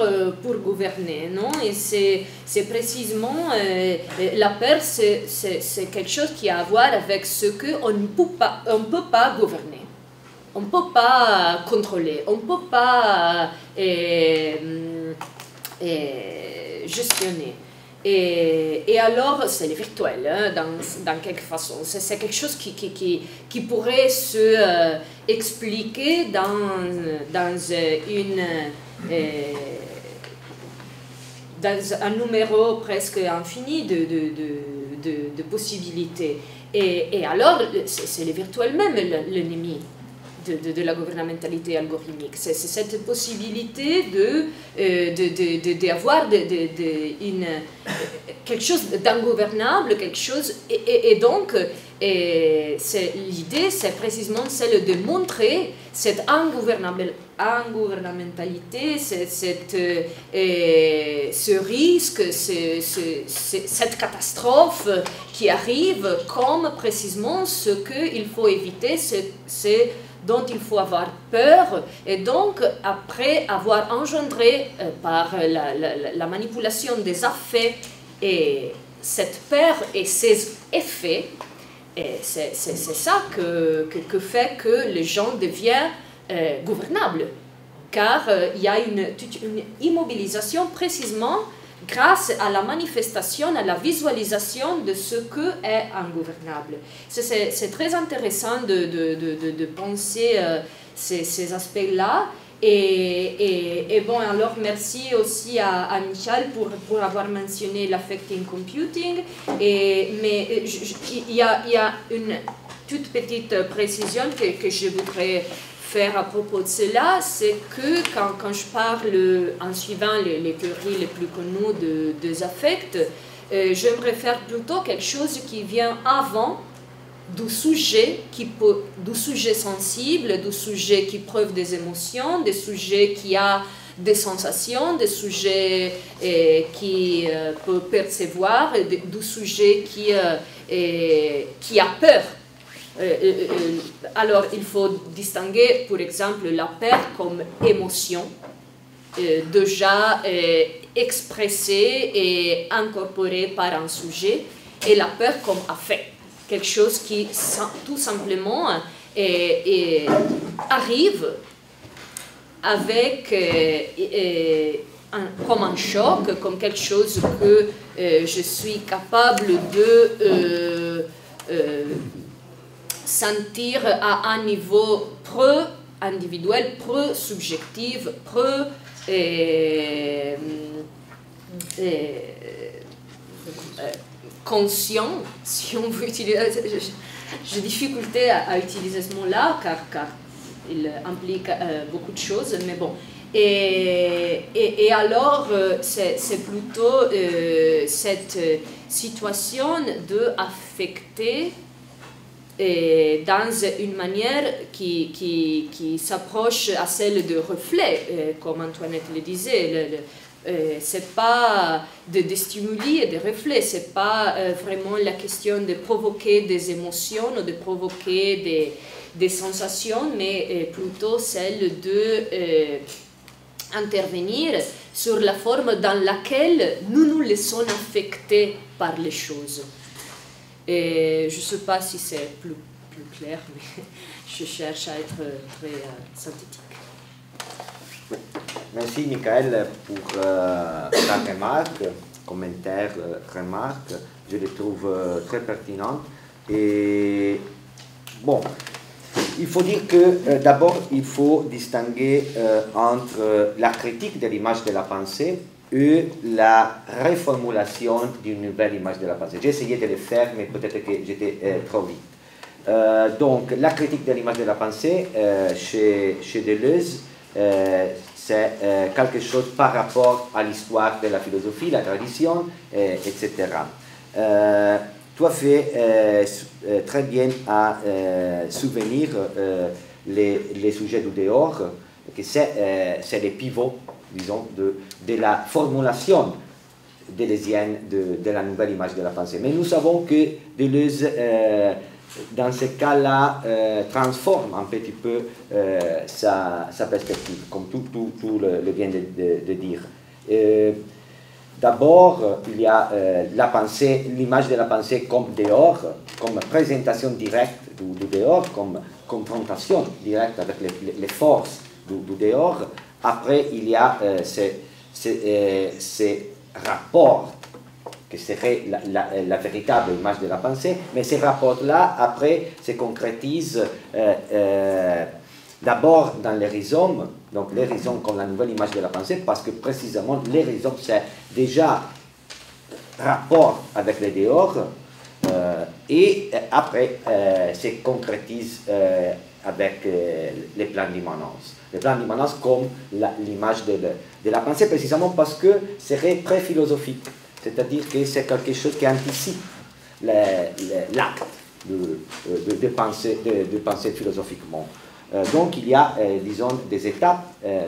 gouverner, non? Et c'est précisément la peur, c'est quelque chose qui a à voir avec ce qu'on ne peut pas gouverner, on ne peut pas contrôler, on ne peut pas gestionner. Et alors, c'est le virtuel, hein, dans quelque façon. C'est quelque chose qui pourrait se expliquer dans un numéro presque infini de possibilités. Et alors, c'est le virtuel même l'ennemi de la gouvernementalité algorithmique. C'est cette possibilité d'avoir quelque chose d'ingouvernable, quelque chose, et donc l'idée, c'est précisément celle de montrer cette ingouvernementalité, ce risque, cette catastrophe qui arrive comme précisément ce qu'il faut éviter, c'est dont il faut avoir peur, et donc après avoir engendré par la manipulation des affects et cette peur et ses effets, c'est ça que fait que les gens deviennent gouvernables, car il y a une immobilisation précisément grâce à la manifestation, à la visualisation de ce qu'est ingouvernable. C'est très intéressant de penser ces aspects-là. Et bon, alors merci aussi à Michal pour avoir mentionné l'affecting computing. Mais il y a une toute petite précision que je voudrais faire à propos de cela, c'est que quand je parle en suivant les théories les plus connues des affects, j'aimerais faire plutôt quelque chose qui vient avant du sujet sensible, du sujet qui preuve des émotions, des sujets qui a des sensations, des sujets qui peut percevoir, du sujet qui a peur. Alors, il faut distinguer, par exemple, la peur comme émotion déjà expressée et incorporée par un sujet, et la peur comme affect, quelque chose qui tout simplement arrive avec comme un choc, comme quelque chose que je suis capable de sentir à un niveau individuel, subjectif, conscient, si on veut utiliser. J'ai difficulté à utiliser ce mot-là car il implique beaucoup de choses, mais bon. Et alors, c'est plutôt cette situation d'affecter dans une manière qui s'approche à celle de reflet, comme Antoinette le disait. C'est pas de stimuli et de reflets, c'est pas vraiment la question de provoquer des émotions ou de provoquer des sensations, mais plutôt celle de intervenir sur la forme dans laquelle nous nous laissons affecter par les choses. Et je ne sais pas si c'est plus clair, mais je cherche à être très synthétique. Merci Michael pour ta remarque, commentaire, remarque. Je les trouve très pertinentes. Et bon, il faut dire que d'abord, il faut distinguer entre la critique de l'image de la pensée et la reformulation d'une nouvelle image de la pensée. J'ai essayé de le faire, mais peut-être que j'étais trop vite. Donc, la critique de l'image de la pensée, chez Deleuze, c'est quelque chose par rapport à l'histoire de la philosophie, la tradition, etc. Tu as fait très bien à souvenir les sujets du dehors, que c'est le pivot, disons, de la formulation délésienne de la nouvelle image de la pensée. Mais nous savons que Deleuze, dans ce cas-là, transforme un petit peu sa perspective, comme tout le vient de dire. D'abord, il y a la pensée, l'image de la pensée comme dehors, comme présentation directe du dehors, comme confrontation directe avec les forces du dehors. Après, il y a ces rapports que serait la véritable image de la pensée, mais ces rapports-là, après, se concrétisent d'abord dans les rhizomes, donc les rhizomes comme la nouvelle image de la pensée, parce que précisément, les rhizomes, c'est déjà rapport avec le dehors, et après, se concrétise avec les plans d'immanence. Les plans d'immanence comme l'image de la pensée, précisément parce que serait très philosophique. C'est-à-dire que c'est quelque chose qui anticipe l'acte de penser philosophiquement. Donc il y a, disons, des étapes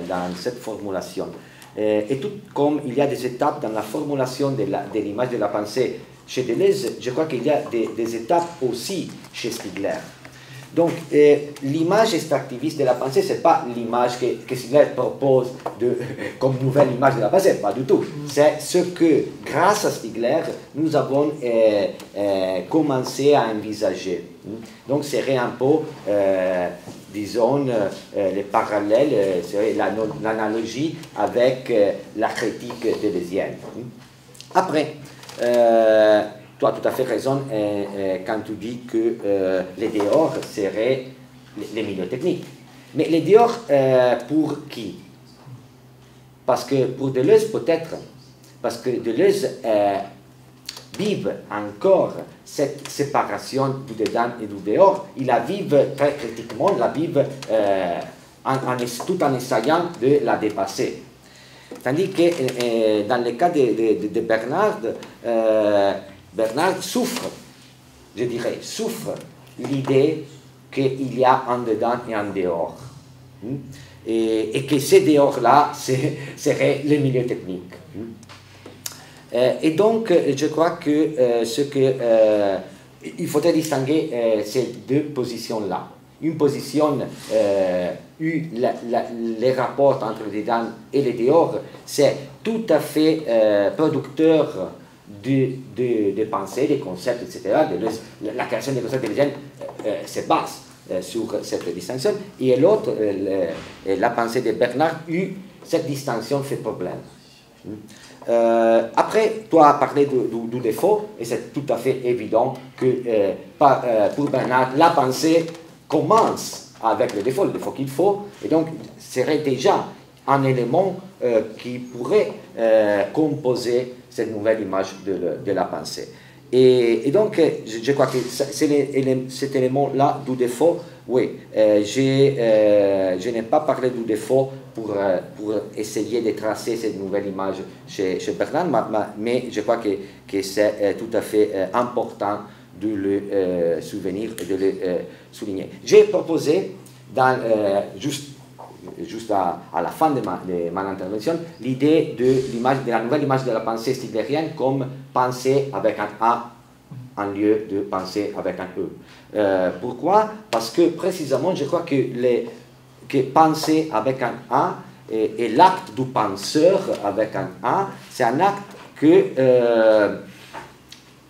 dans cette formulation. Et tout comme il y a des étapes dans la formulation de l'image de la pensée chez Deleuze, je crois qu'il y a des étapes aussi chez Stigler. Donc, l'image extractiviste de la pensée, ce n'est pas l'image que Stigler propose comme nouvelle image de la pensée, pas du tout. C'est ce que, grâce à Stigler, nous avons commencé à envisager. Donc, serait un peu, disons, les parallèles, serait l'analogie avec la critique deleuzienne. Après, tu as tout à fait raison quand tu dis que les dehors seraient les milieux techniques. Mais les dehors, pour qui? Parce que pour Deleuze, peut-être, parce que Deleuze vive encore cette séparation du dedans et du dehors. Il la vive très critiquement, la vive tout en essayant de la dépasser. Tandis que dans le cas de Bernard, Bernard souffre, je dirais, souffre l'idée qu'il y a un dedans et un dehors. Et que ces dehors-là seraient les milieux techniques. Et donc, je crois que il faudrait distinguer ces deux positions-là. une position les rapports entre les dedans et les dehors, c'est tout à fait producteur de pensées, des concepts, etc. La création des concepts intelligents se base sur cette distinction. Et l'autre, la pensée de Bernard, cette distinction fait problème. Après, tu as parlé du défaut, et c'est tout à fait évident que pour Bernard, la pensée commence avec le défaut qu'il faut, et donc serait déjà un élément qui pourrait composer cette nouvelle image de la pensée. Et donc, je crois que cet élément-là du défaut, oui, je n'ai pas parlé du défaut pour essayer de tracer cette nouvelle image chez Bernard, mais je crois que c'est tout à fait important de le souvenir et de le souligner. J'ai proposé, juste à la fin de ma intervention, l'idée de la nouvelle image de la pensée stiglérienne comme pensée avec un A en lieu de pensée avec un E. Pourquoi? Parce que précisément, je crois que penser avec un A et l'acte du penseur avec un A, c'est un acte qui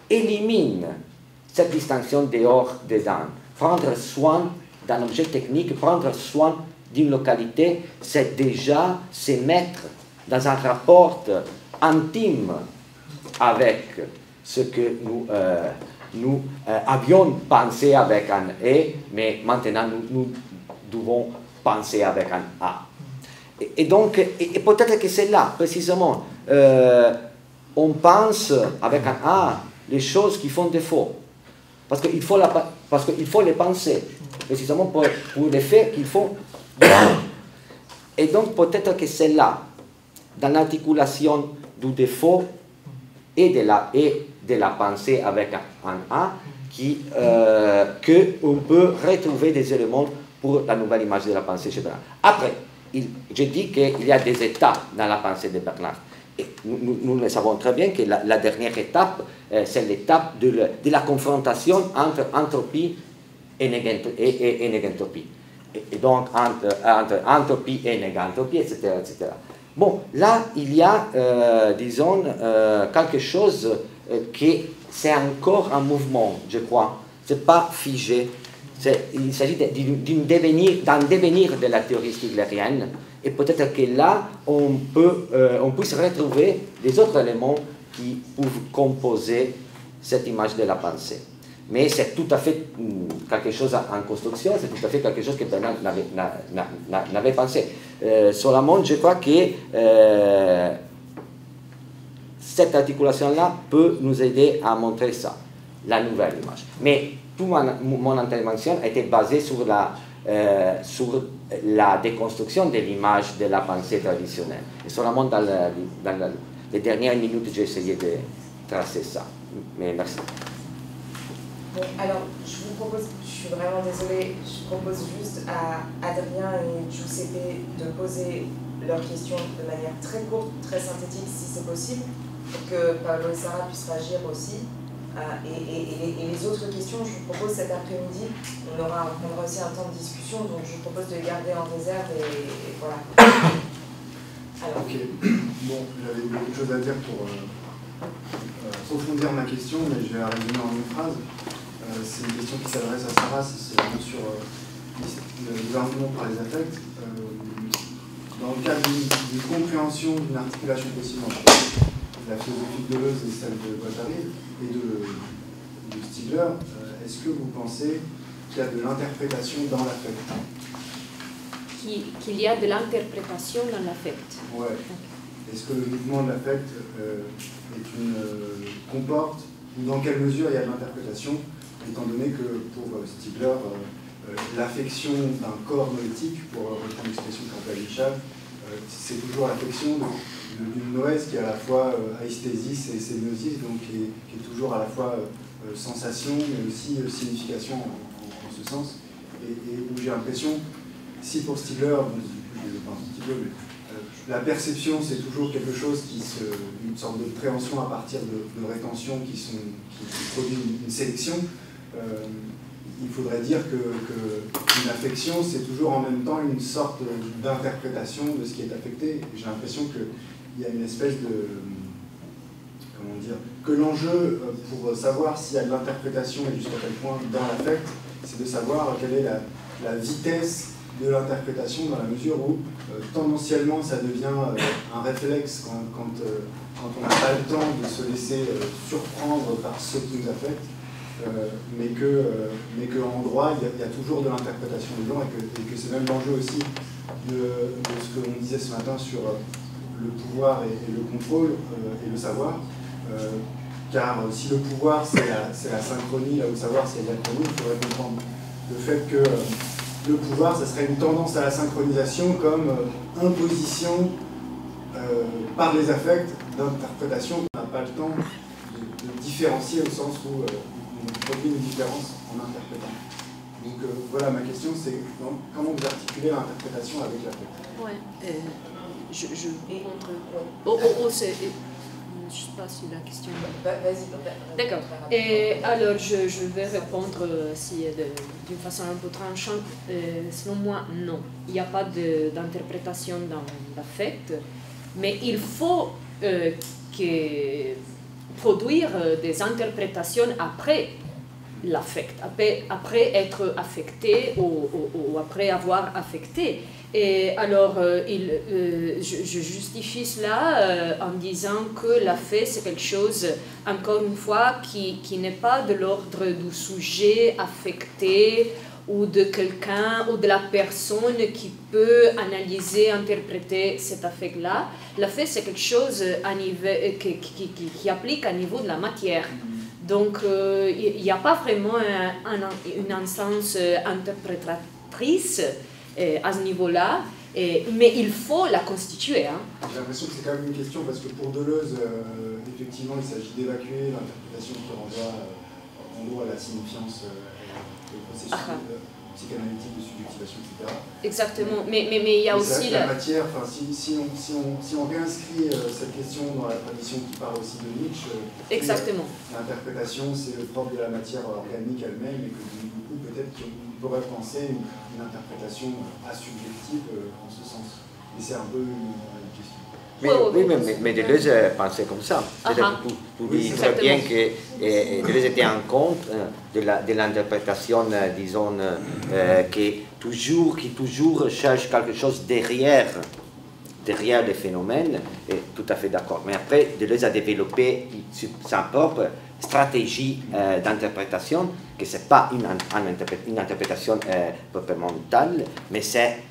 élimine cette distinction dehors-dedans. Prendre soin d'un objet technique, prendre soin d'une localité, c'est déjà se mettre dans un rapport intime avec ce que nous avions pensé avec un E, mais maintenant nous devons penser avec un A. Et donc, et peut-être que c'est là, précisément, on pense avec un A les choses qui font défaut. Parce qu'il faut les penser, précisément pour les faits qu'ils font. Et donc peut-être que c'est là, dans l'articulation du défaut et de la pensée avec un A, qu'on peut retrouver des éléments pour la nouvelle image de la pensée chez Bernard. Après, je dis qu'il y a des étapes dans la pensée de Bernard. Et nous le savons très bien que la dernière étape, c'est l'étape de la confrontation entre entropie et négantropie. Et donc entre entropie et négantropie, etc., etc. Bon, là, il y a, disons, quelque chose qui c'est encore en mouvement, je crois. Ce n'est pas figé. Il s'agit d'un devenir de la théorie stiglérienne. Et peut-être que là, on puisse retrouver des autres éléments qui peuvent composer cette image de la pensée. Mais c'est tout à fait quelque chose en construction, c'est tout à fait quelque chose que Bernard n'avait pensé. Seulement, je crois que cette articulation-là peut nous aider à montrer ça, la nouvelle image. Mais toute mon intervention était basée sur la déconstruction de l'image de la pensée traditionnelle. Et seulement dans les dernières minutes, j'ai essayé de tracer ça. Mais merci. Bon, alors, je vous propose, je suis vraiment désolée, je propose juste à Adrien et Giuseppe de poser leurs questions de manière très courte, très synthétique, si c'est possible, pour que Paolo et Sarah puissent réagir aussi. Et les autres questions, je vous propose cet après-midi, on aura aussi un temps de discussion, donc je vous propose de les garder en réserve et voilà. Alors. Ok, bon, j'avais beaucoup de choses à dire pour approfondir ma question, mais je vais la résumer en une phrase. C'est une question qui s'adresse à Sarah, c'est vraiment sur le gouvernement par les affects. Dans le cadre d'une compréhension d'une articulation possible entre la philosophie de Deleuze et celle de Guattari et de Stigler, est-ce que vous pensez qu'il y a de l'interprétation dans l'affect? Qu'il y a de l'interprétation dans l'affect. Ouais. Est-ce que le mouvement de l'affect comporte, ou dans quelle mesure il y a de l'interprétation, étant donné que pour Stigler, l'affection d'un corps noétique, pour reprendre l'expression qu'emploie Michel, c'est toujours l'affection d'une noèse qui est à la fois aïsthésis et sémiosis, donc qui est toujours à la fois sensation, mais aussi signification en ce sens. Et où j'ai l'impression, si pour Stigler, la perception c'est toujours quelque chose une sorte de préhension à partir de rétentions qui produit une sélection, il faudrait dire qu'une affection, c'est toujours en même temps une sorte d'interprétation de ce qui est affecté. J'ai l'impression qu'il y a une espèce de... Comment dire, que l'enjeu pour savoir s'il y a de l'interprétation et jusqu'à quel point dans l'affect, c'est de savoir quelle est la vitesse de l'interprétation dans la mesure où tendanciellement ça devient un réflexe quand on n'a pas le temps de se laisser surprendre par ce qui nous affecte, mais qu'en droit il y a toujours de l'interprétation dedans et que c'est même l'enjeu aussi de ce que l'on disait ce matin sur le pouvoir et le contrôle et le savoir. Car si le pouvoir c'est la synchronie, là où le savoir c'est l'achronie, il faudrait comprendre le fait que le pouvoir, ça serait une tendance à la synchronisation comme imposition par les affects d'interprétation qu'on n'a pas le temps de différencier au sens où on produit une différence en interprétant. Donc voilà, ma question c'est comment vous articulez l'interprétation avec l'affect. Ouais, je ne sais pas si la question... Vas-y. D'accord. Et alors, je vais répondre d'une façon un peu tranchante. Selon moi, non. Il n'y a pas d'interprétation dans l'affect, mais il faut produire des interprétations après l'affect, après être affecté ou après avoir affecté. Et alors, je justifie cela en disant que l'affect, c'est quelque chose, encore une fois, qui n'est pas de l'ordre du sujet affecté ou de quelqu'un ou de la personne qui peut analyser, interpréter cet affect-là. L'affect, c'est quelque chose qui applique à niveau de la matière. Donc, il n'y a pas vraiment une instance interprétatrice à ce niveau-là, mais il faut la constituer. Hein. J'ai l'impression que c'est quand même une question, parce que pour Deleuze, effectivement, il s'agit d'évacuer l'interprétation qui renvoie en gros à la signifiance et au processus psychanalytique de subjectivation, etc. Exactement, mais il y a aussi la matière, si on réinscrit cette question dans la tradition qui parle aussi de Nietzsche, exactement. L'interprétation, c'est le propre de la matière organique elle-même, et que du coup, peut-être qu'on pourrait penser une interprétation asubjective en ce sens. Et c'est un peu une question. Mais Deleuze pensait comme ça. Vous dites très bien que Deleuze était en compte de l'interprétation, disons, qui toujours cherche quelque chose derrière les phénomènes, et tout à fait d'accord. Mais après, Deleuze a développé sa propre stratégie d'interprétation, que ce n'est pas une interprétation proprement telle, mais c'est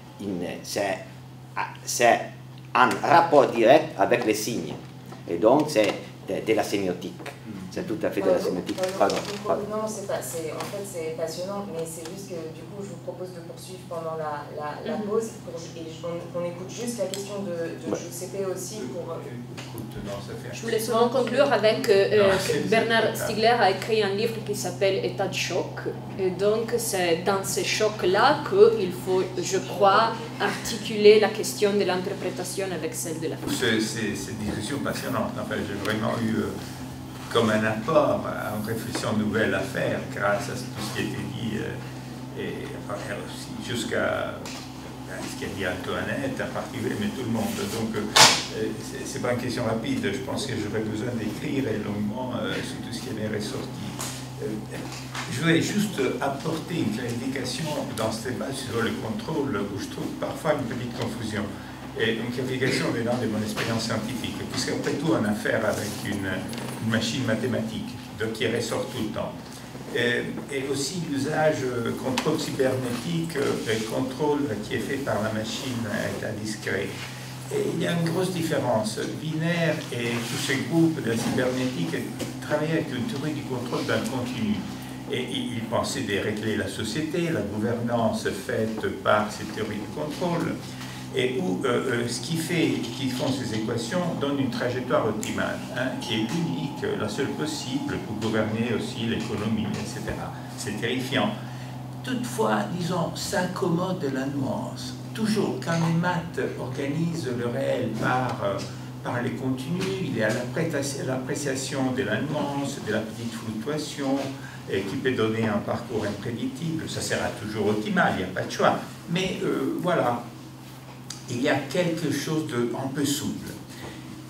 un rapport direct avec les signes. Et donc, c'est de la sémiotique. C'est tout à fait de la sémiotique. Pardon. Non, en fait, c'est passionnant, mais c'est juste que du coup, je vous propose de poursuivre pendant la pause et on écoute juste la question de Giuseppe aussi pour... Je voulais seulement conclure avec Bernard Stiegler a écrit un livre qui s'appelle État de choc. Et donc, c'est dans ces chocs-là qu'il faut, je crois, articuler la question de l'interprétation avec celle de la vie. C'est une discussion passionnante. En fait, j'ai vraiment eu comme un apport, une réflexion nouvelle à faire grâce à tout ce qui a été dit et aussi jusqu'à ce qu'a dit Antoinette en particulier, mais tout le monde. Donc, c'est pas une question rapide. Je pense que j'aurais besoin d'écrire longuement sur tout ce qui m'est ressorti. Je voudrais juste apporter une clarification dans ce débat sur le contrôle, où je trouve parfois une petite confusion. Et une clarification venant de mon expérience scientifique, puisqu'après tout, on a affaire avec une machine mathématique, donc qui ressort tout le temps. Et aussi l'usage contrôle cybernétique et contrôle qui est fait par la machine est à discret. Et il y a une grosse différence. Wiener et tous ces groupes de la cybernétique travaillaient avec une théorie du contrôle d'un continu. Et ils pensaient de régler la société, la gouvernance faite par cette théorie du contrôle, et où ce qui font ces équations donne une trajectoire optimale, qui est unique, la seule possible pour gouverner aussi l'économie, etc. C'est terrifiant. Toutefois, disons, s'accommode de la nuance. Toujours, quand les maths organisent le réel par les contenus, il y a l'appréciation de la nuance, de la petite fluctuation, et qui peut donner un parcours imprédictible. Ça sera toujours optimal, il n'y a pas de choix. Mais voilà, il y a quelque chose d'un peu souple.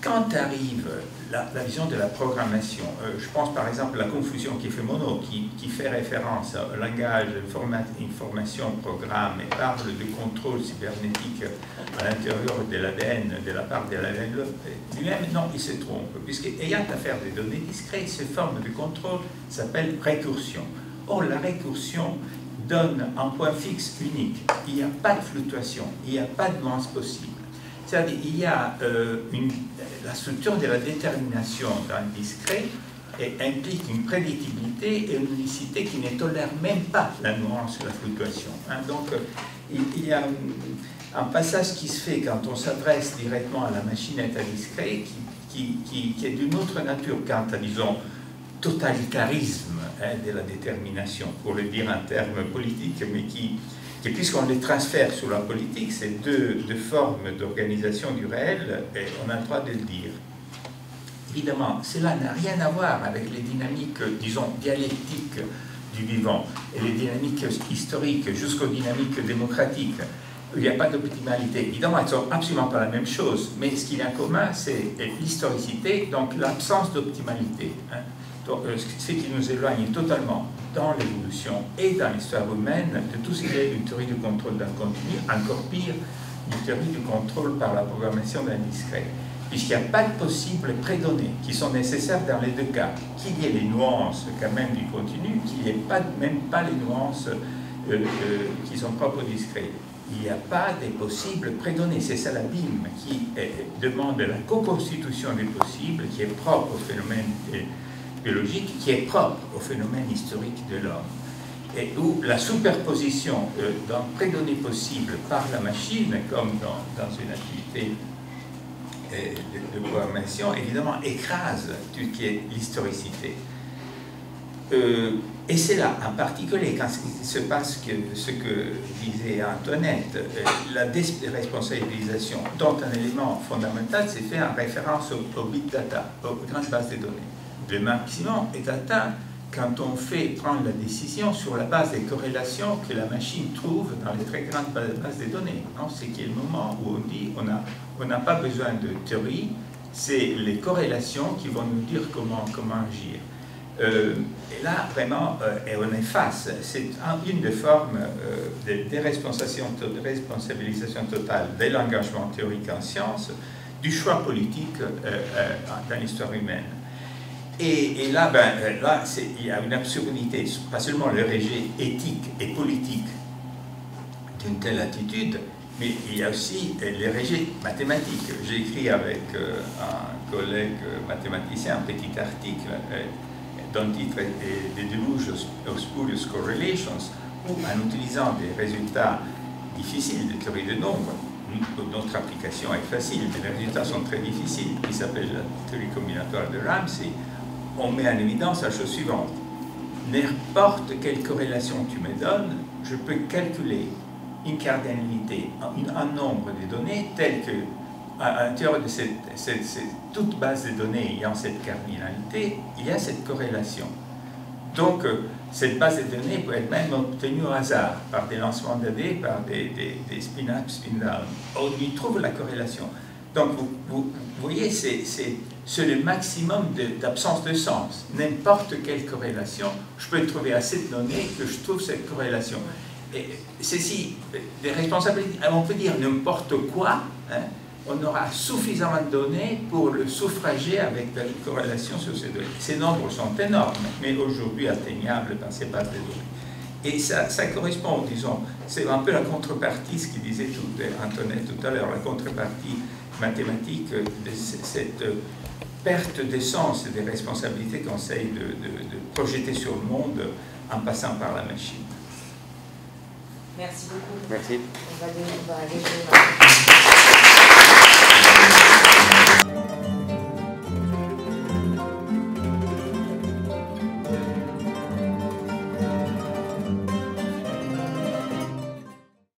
Quand arrive la vision de la programmation, je pense par exemple à la confusion qui fait Monod, qui fait référence au langage information programme et parle de contrôle cybernétique à l'intérieur de l'ADN, de la part de l'ADN lui-même, non, il se trompe, puisque ayant affaire des données discrètes, cette forme de contrôle s'appelle récursion. Or, la récursion donne un point fixe unique. Il n'y a pas de fluctuation, il n'y a pas de nuance possible. C'est-à-dire qu'il y a la structure de la détermination d'un discret implique une prédictibilité et une unicité qui ne tolère même pas la nuance ou la fluctuation. Donc, il y a un passage qui se fait quand on s'adresse directement à la machine état discret qui est d'une autre nature quant à, disons, totalitarisme de la détermination, pour le dire en termes politiques, mais qui puisqu'on les transfère sur la politique, c'est deux formes d'organisation du réel, et on a le droit de le dire. Évidemment, cela n'a rien à voir avec les dynamiques, disons, dialectiques du vivant, et les dynamiques historiques jusqu'aux dynamiques démocratiques. Il n'y a pas d'optimalité. Évidemment, elles ne sont absolument pas la même chose, mais ce qu'il y a en commun, c'est l'historicité, donc l'absence d'optimalité. Ce qui nous éloigne totalement dans l'évolution et dans l'histoire humaine de tout ce qui est une théorie du contrôle d'un continu, encore pire, une théorie du contrôle par la programmation d'un discret. Puisqu'il n'y a pas de possibles prédonnées qui sont nécessaires dans les deux cas, qu'il y ait les nuances quand même du continu, qu'il n'y ait même pas les nuances qui sont propres au discret. Il n'y a pas des possibles prédonnées. C'est ça la BIM qui demande la co-constitution des possibles, qui est propre au phénomène biologique, qui est propre au phénomène historique de l'homme, et où la superposition d'un prédonné possible par la machine, comme dans une activité de programmation, évidemment écrase tout ce qui est l'historicité. Et c'est là, en particulier, quand il se passe ce que disait Antoinette, la déresponsabilisation, dont un élément fondamental, c'est fait en référence au big data, aux grandes bases de données. Le maximum est atteint quand on fait prendre la décision sur la base des corrélations que la machine trouve dans les très grandes bases de données. C'est qu'il y a le moment où on dit on n'a pas besoin de théorie, c'est les corrélations qui vont nous dire comment agir. Et là, vraiment, on est face. C'est une des formes de déresponsabilisation totale de l'engagement théorique en sciences, du choix politique dans l'histoire humaine. Et là, il y a une absurdité, pas seulement le rejet éthique et politique d'une telle attitude, mais il y a aussi le rejet mathématique. J'ai écrit avec un collègue mathématicien un petit article dont le titre est The Delusion of Spurious Correlations, où en utilisant des résultats difficiles de théorie de nombres, notre application est facile, mais les résultats sont très difficiles, qui s'appelle la théorie combinatoire de Ramsey, on met en évidence la chose suivante. N'importe quelle corrélation tu me donnes, je peux calculer une cardinalité, un nombre de données tel que, à l'intérieur de toute base de données ayant cette cardinalité, il y a cette corrélation. Donc, cette base de données peut être même obtenue au hasard, par des lancements de dés, par des spin-up, spin-down. On y trouve la corrélation. Donc, vous voyez, c'est le maximum d'absence de sens. N'importe quelle corrélation, je peux trouver assez de données que je trouve cette corrélation. Et ceci, des responsabilités, on peut dire n'importe quoi, hein, on aura suffisamment de données pour le suffrager avec de la corrélation sur ces données. Ces nombres sont énormes, mais aujourd'hui atteignables par ces bases de données. Et ça correspond, disons, c'est un peu la contrepartie, ce qu'il disait Antoinette tout à l'heure, la contrepartie mathématique de cette perte d'essence et des responsabilités qu'on essaye de projeter sur le monde en passant par la machine. Merci beaucoup. Merci. On va aller